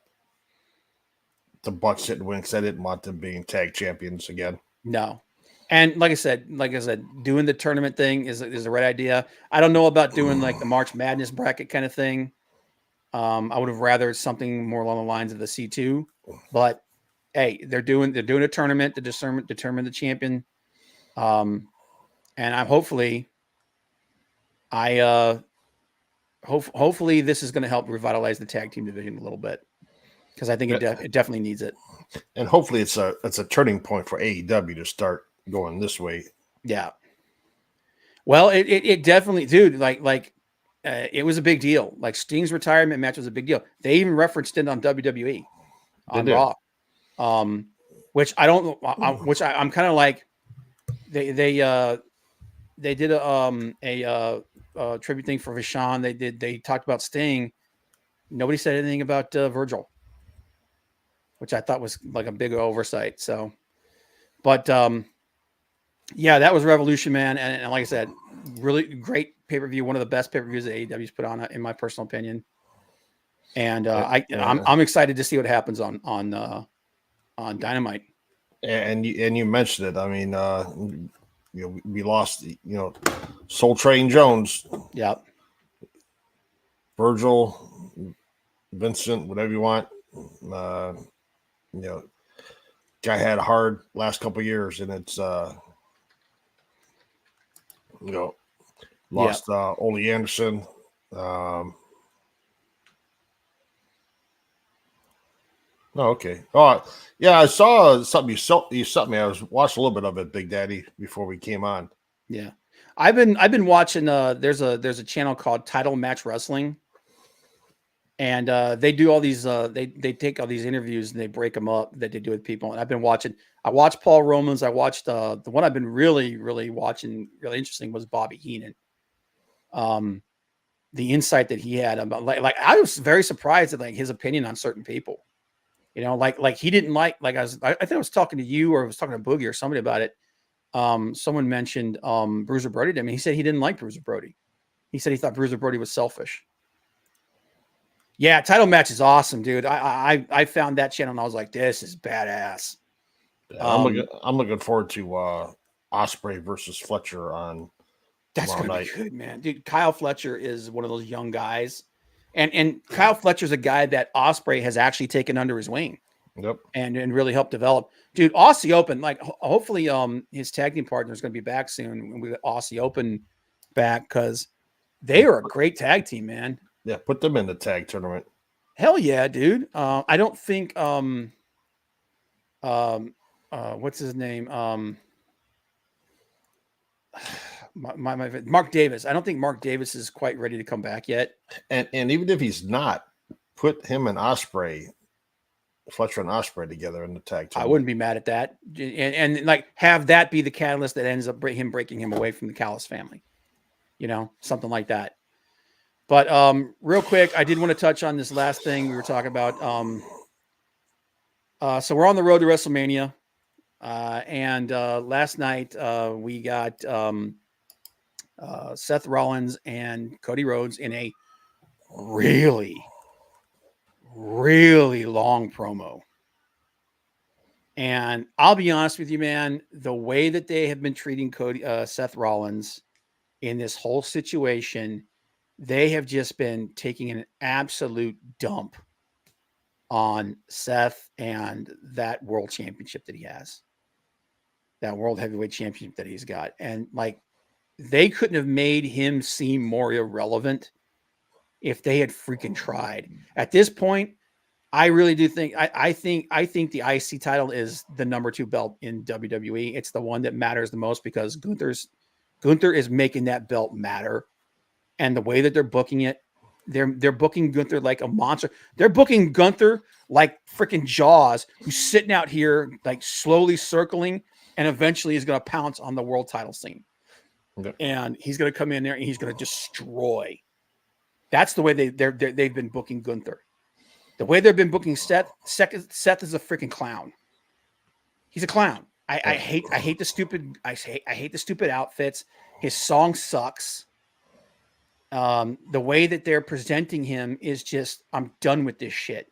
Bucks didn't win, because I didn't want them being tag champions again. No. And like I said, doing the tournament thing is the right idea. I don't know about doing like the March Madness bracket kind of thing. I would have rather something more along the lines of the C2, but hey, they're doing a tournament to determine the champion. And I'm hopefully this is going to help revitalize the tag team division a little bit, because I think it definitely needs it. And hopefully it's a turning point for AEW to start going this way. Yeah. Well, it definitely, dude, it was a big deal. Like Sting's retirement match was a big deal. They even referenced it on WWE on Raw. Which I don't which I'm kind of like they did a tribute thing for Vishon. They talked about Sting. Nobody said anything about Virgil, which I thought was like a big oversight. So, but yeah, that was Revolution, man. And like I said, really great pay-per-view. One of the best pay-per-views that AEW's put on, in my personal opinion. And I'm excited to see what happens on Dynamite. And you mentioned it. I mean, we lost, Soul Train Jones. Yep. Virgil, Vincent, whatever you want. Guy had a hard last couple of years, and it's lost Ole Anderson. Oh, okay. Oh, yeah. I saw something you sent me. I was watching a little bit of it, Big Daddy, before we came on. Yeah. I've been watching there's a channel called Title Match Wrestling. And they do all these they take all these interviews and they break them up that they do with people. And I've been watching. I watched Paul Romans. I watched the one I've been really watching, really interesting was Bobby Heenan. The insight that he had about like I was very surprised at like his opinion on certain people. You know, like he didn't like I think I was talking to you or I was talking to Boogie or somebody about it. Someone mentioned Bruiser Brody to me. He said he didn't like Bruiser Brody. He said he thought Bruiser Brody was selfish. Yeah, title match is awesome, dude. I found that channel and I was like, this is badass. Yeah, I'm looking forward to Ospreay versus Fletcher on. That's gonna be good, man. Dude, Kyle Fletcher is one of those young guys. And Kyle Fletcher's a guy that Ospreay has actually taken under his wing. Yep. And really helped develop. Dude, Aussie Open, like hopefully his tag team partner is gonna be back soon when we get Aussie Open back because they are a great tag team, man. Yeah, put them in the tag tournament. Hell yeah, dude. I don't think what's his name? Mark Davis. I don't think Mark Davis is quite ready to come back yet. And even if he's not, put him and Ospreay, Fletcher and Ospreay together in the tag tournament. I wouldn't be mad at that. And like have that be the catalyst that ends up breaking him away from the Callis family. You know, something like that. But real quick, I did want to touch on this last thing we were talking about. So we're on the road to WrestleMania. And last night we got Seth Rollins and Cody Rhodes in a really long promo. And I'll be honest with you, man, the way that they have been treating Seth Rollins in this whole situation, they have just been taking an absolute dump on Seth and that world championship that he has, that world heavyweight championship that he's got. And like, they couldn't have made him seem more irrelevant if they had freaking tried. At this point, I really do think, I think the IC title is the number 2 belt in WWE. It's the one that matters the most because Gunther is making that belt matter. And the way that they're booking it, they're booking Gunther like a monster. They're booking Gunther like freaking Jaws, who's sitting out here like slowly circling, and eventually is going to pounce on the world title scene. Okay. And he's going to come in there and he's going to destroy. That's the way they've been booking Gunther. The way they've been booking Seth is a freaking clown. He's a clown. I hate the stupid. I hate the stupid outfits. His song sucks. The way that they're presenting him is just, I'm done with this shit.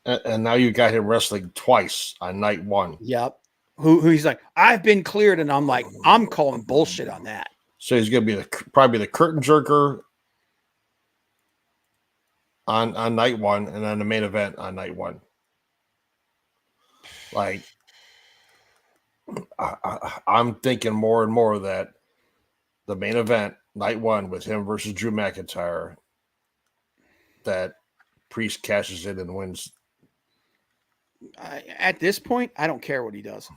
And now you got him wrestling twice on night 1. Yep. Who he's like, I've been cleared, and I'm like, I'm calling bullshit on that. So he's going to be probably the curtain jerker on night 1, and then the main event on night 1. Like, I'm thinking more and more that the main event night 1 with him versus Drew McIntyre, that Priest cashes in and wins. At this point, I don't care what he does.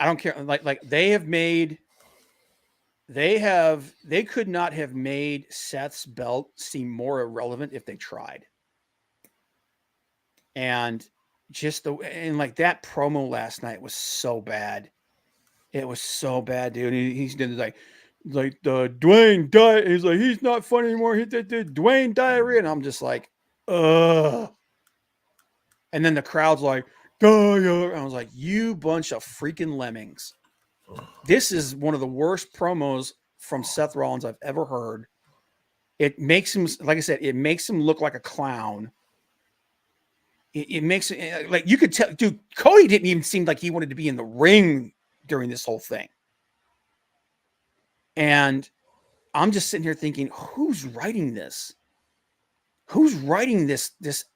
I don't care. Like they could not have made Seth's belt seem more irrelevant if they tried. And like that promo last night was so bad. It was so bad, dude. He's like the Dwayne diet. He's like, he's not funny anymore. He did Dwayne diarrhea. And I'm just like, ugh. And then the crowd's like, and I was like, you bunch of freaking lemmings. This is one of the worst promos from Seth Rollins I've ever heard. It makes him, like I said, it makes him look like a clown. It makes it like you could tell, dude, Cody didn't even seem like he wanted to be in the ring during this whole thing. And I'm just sitting here thinking, who's writing this? Who's writing this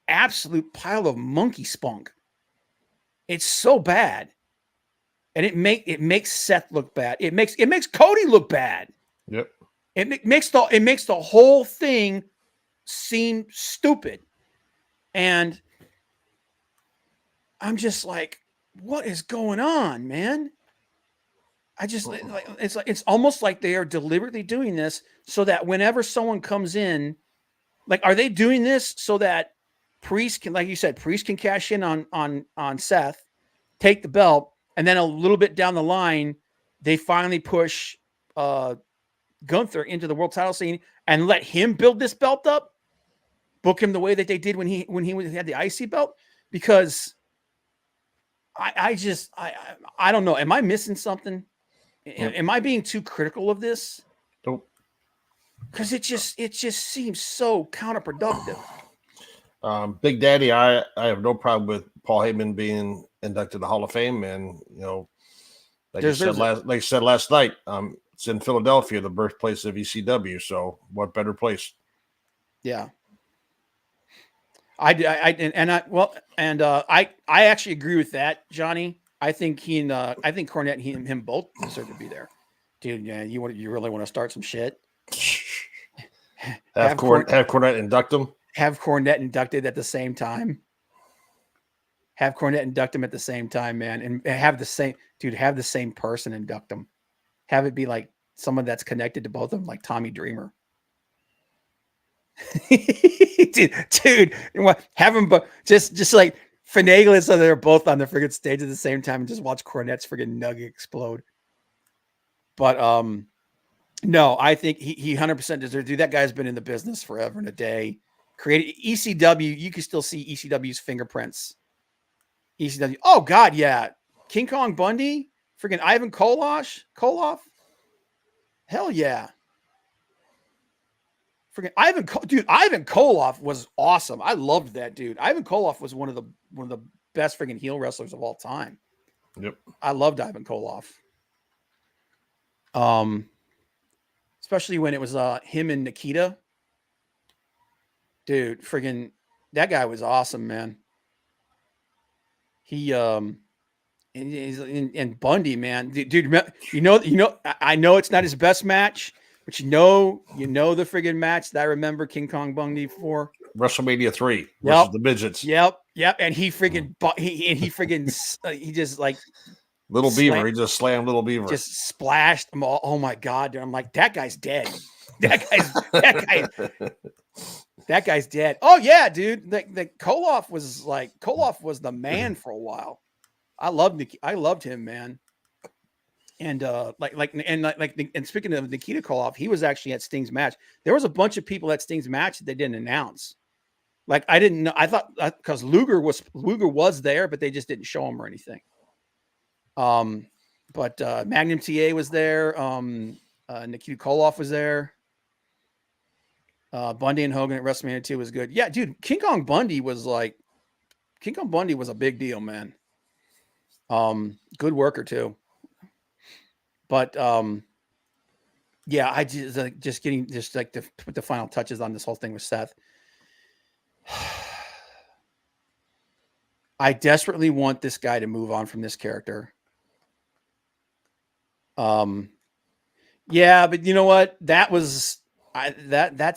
absolute pile of monkey spunk? It's so bad. And it makes Seth look bad. It makes Cody look bad. Yep. It makes the whole thing seem stupid. And I'm just like, what is going on, man? I just it's almost like they are deliberately doing this so that whenever someone comes in, like, are they doing this so that Priest can, like you said, Priest can cash in on Seth, take the belt, and then a little bit down the line, they finally push Gunther into the world title scene and let him build this belt up, book him the way that they did when he had the IC belt? Because I don't know. Am I missing something? Am I being too critical of this? Nope. Because it just seems so counterproductive. Big Daddy, I have no problem with Paul Heyman being inducted to the Hall of Fame, and like you said last night, it's in Philadelphia, the birthplace of ECW. So what better place? Yeah. I actually agree with that, Johnny. I think Cornette and him both deserve to be there. Dude, yeah, you really want to start some shit? Have Cornette induct him. Have Cornette inducted at the same time. Have Cornette induct him at the same time, man, and have the same person induct him. Have it be like someone that's connected to both of them, like Tommy Dreamer. dude, have them just like finagle it so they're both on the friggin' stage at the same time and just watch Cornette's friggin' nugget explode. But no, I think he 100% deserves. Dude, that guy's been in the business forever and a day. Created ECW, you can still see ECW's fingerprints. ECW, oh god, yeah, King Kong Bundy, friggin' Ivan Koloff, hell yeah. Ivan Koloff was awesome. I loved that dude. Ivan Koloff was one of the best friggin' heel wrestlers of all time. Yep. I loved Ivan Koloff. Especially when it was him and Nikita. Dude, friggin' that guy was awesome, man. He and Bundy, man. Dude, I know it's not his best match. But you know the friggin' match that I remember King Kong Bundy for WrestleMania 3 versus the midgets. Yep. And he just like Little Beaver. He just slammed Little Beaver. Just splashed him all. Oh my god, dude. I'm like, that guy's dead. That guy's dead. Oh yeah, dude. The Koloff was the man for a while. I loved him, man. And and speaking of Nikita Koloff, he was actually at Sting's match. There was a bunch of people at Sting's match that they didn't announce. Like, I didn't know. I thought because Luger was there, but they just didn't show him or anything. But Magnum TA was there. Nikita Koloff was there. Bundy and Hogan at WrestleMania 2 was good. Yeah, dude, King Kong Bundy was a big deal, man. Good worker too. But yeah, I just to put the final touches on this whole thing with Seth. I desperately want this guy to move on from this character. Yeah, but you know what? That's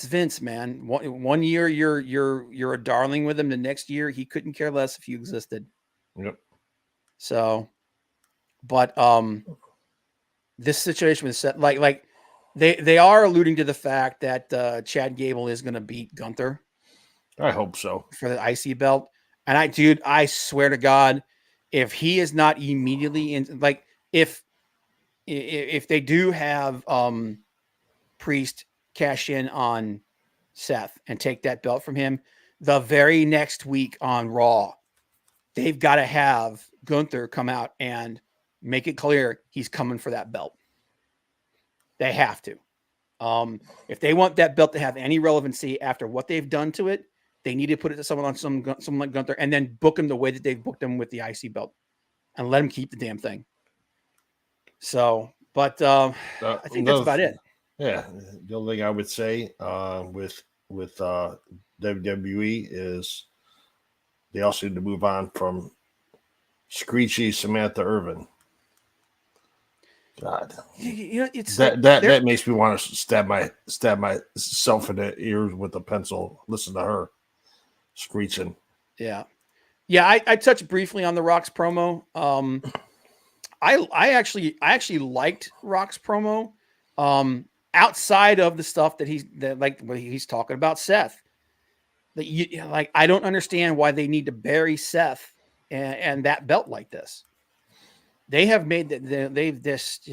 Vince, man. One year you're a darling with him. The next year he couldn't care less if you existed. Yep. So, but this situation with Seth, like they are alluding to the fact that Chad Gable is going to beat Gunther. I hope so for the IC belt. And I swear to God, if he is not immediately in, like if they do have Priest cash in on Seth and take that belt from him, the very next week on Raw, they've got to have Gunther come out and make it clear he's coming for that belt. They have to. If they want that belt to have any relevancy after what they've done to it, they need to put it to someone like Gunther and then book him the way that they've booked him with the IC belt and let him keep the damn thing. So, but I think that's about it. Yeah. The only thing I would say with WWE is they also need to move on from Screechy Samantha Irvin. God, it's that makes me want to stab myself in the ears with a pencil. Listen to her screeching. Yeah, Yeah, I touched briefly on the Rock's promo. I actually liked Rock's promo. Outside of the stuff that he's talking about Seth. Like I don't understand why they need to bury Seth and that belt like this. They have made they've just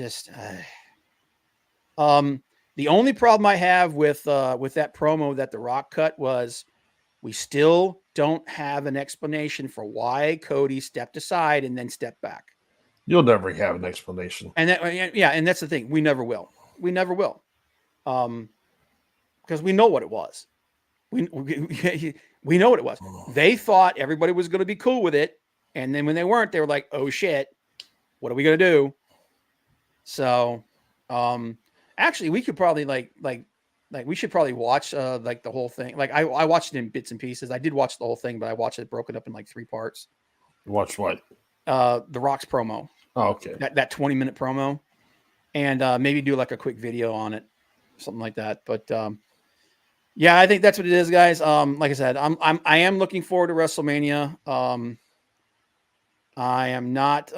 the only problem I have with that promo that The Rock cut was we still don't have an explanation for why Cody stepped aside and then stepped back. You'll never have an explanation. And that's the thing. We never will. We never will. Because we know what it was. We know what it was. They thought everybody was going to be cool with it. And then when they weren't, they were like, oh shit, what are we going to do? So, actually we could probably like we should probably watch like the whole thing. Like I watched it in bits and pieces. I did watch the whole thing, but I watched it broken up in like 3 parts. Watch what? The Rock's promo. Oh, okay. That 20-minute promo, and maybe do like a quick video on it, something like that. But yeah, I think that's what it is, guys. Like I said, I am looking forward to WrestleMania. I am not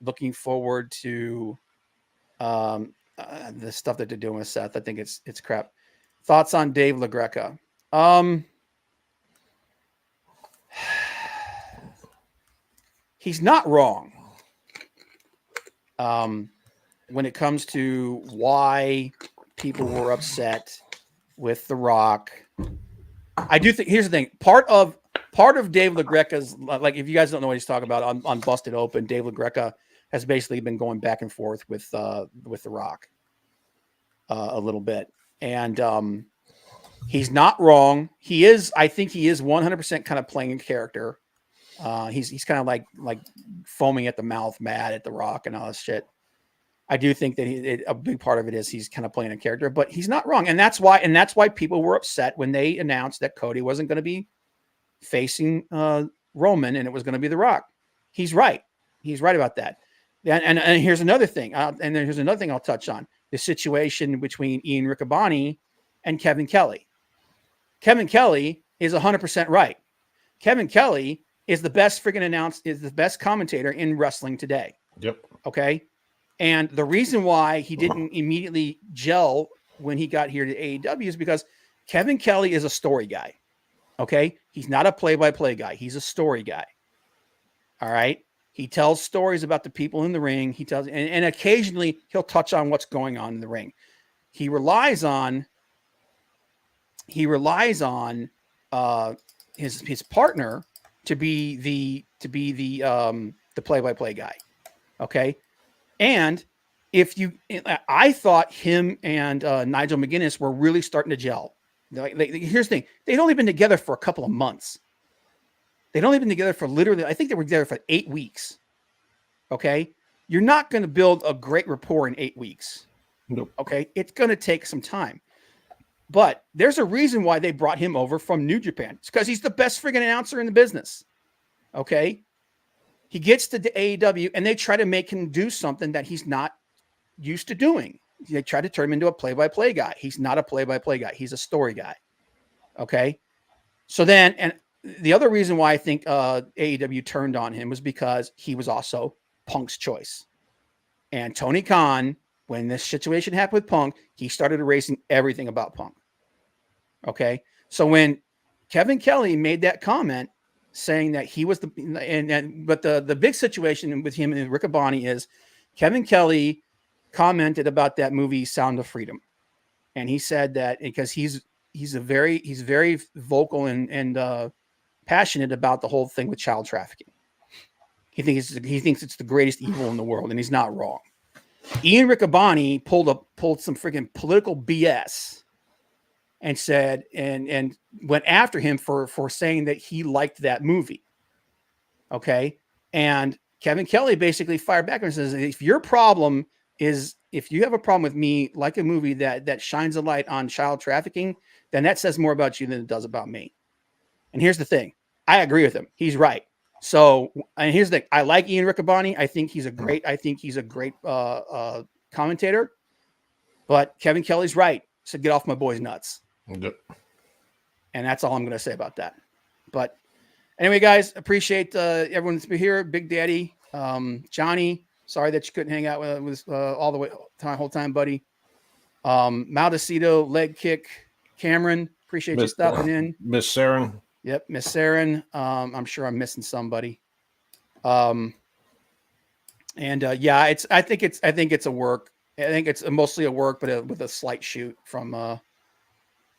looking forward to the stuff that they're doing with Seth. I think it's crap. Thoughts on Dave LaGreca? He's not wrong. When it comes to why people were upset with The Rock, I do think here's the thing. Part of Dave LaGreca's, like, if you guys don't know what he's talking about on Busted Open, Dave LaGreca has basically been going back and forth with The Rock a little bit, and he's not wrong. I think he is 100% kind of playing a character. He's kind of like foaming at the mouth, mad at The Rock and all this shit. I do think that a big part of it is he's kind of playing a character, but he's not wrong, and that's why people were upset when they announced that Cody wasn't going to be facing Roman and it was going to be The Rock. He's right. He's right about that. And here's another thing. Here's another thing I'll touch on: the situation between Ian Riccaboni and Kevin Kelly. Kevin Kelly is 100% right. Kevin Kelly is the best is the best commentator in wrestling today. Yep. Okay. And the reason why he didn't immediately gel when he got here to AEW is because Kevin Kelly is a story guy. Okay. He's not a play-by-play guy. He's a story guy. All right. He tells stories about the people in the ring. And occasionally he'll touch on what's going on in the ring. He relies on his partner to be the play-by-play guy. Okay. And I thought him and Nigel McGuinness were really starting to gel. Here's the thing. They'd only been together for a couple of months. They'd only been together for I think they were together for 8 weeks. Okay. You're not going to build a great rapport in 8 weeks. Nope. Okay. It's going to take some time. But there's a reason why they brought him over from New Japan. It's because he's the best friggin' announcer in the business. Okay. He gets to the AEW and they try to make him do something that he's not used to doing. They try to turn him into a play-by-play guy. He's not a play-by-play guy. He's a story guy. Okay. So then, and the other reason why I think AEW turned on him was because he was also Punk's choice. And Tony Khan, when this situation happened with Punk, he started erasing everything about Punk. Okay. So when Kevin Kelly made that comment saying that he was but the big situation with him and Riccaboni is Kevin Kelly commented about that movie Sound of Freedom. And he said that because he's very vocal and passionate about the whole thing with child trafficking. He thinks it's the greatest evil in the world, and he's not wrong. Ian Riccaboni pulled some freaking political BS and said and went after him for saying that he liked that movie. Okay. And Kevin Kelly basically fired back and says, if you have a problem with me like a movie that shines a light on child trafficking, then that says more about you than it does about me. And here's the thing. I agree with him. He's right. So, and here's the thing. I like Ian Riccaboni. I think he's a great commentator, but Kevin Kelly's right. So get off my boy's nuts. Yep. And that's all I'm going to say about that. But Anyway, guys, appreciate everyone that's been here. Big Daddy, Johnny. Sorry that you couldn't hang out with all the way whole time, buddy. Maldacito, leg kick, Cameron. Appreciate you stopping in. Miss Saren. Yep, Miss Saren. I'm sure I'm missing somebody. Yeah, I think it's a work. I think it's mostly a work, but with a slight shoot from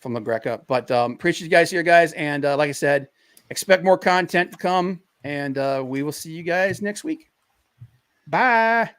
LaGreca. But appreciate you guys here, guys. And like I said, expect more content to come. And we will see you guys next week. Bye.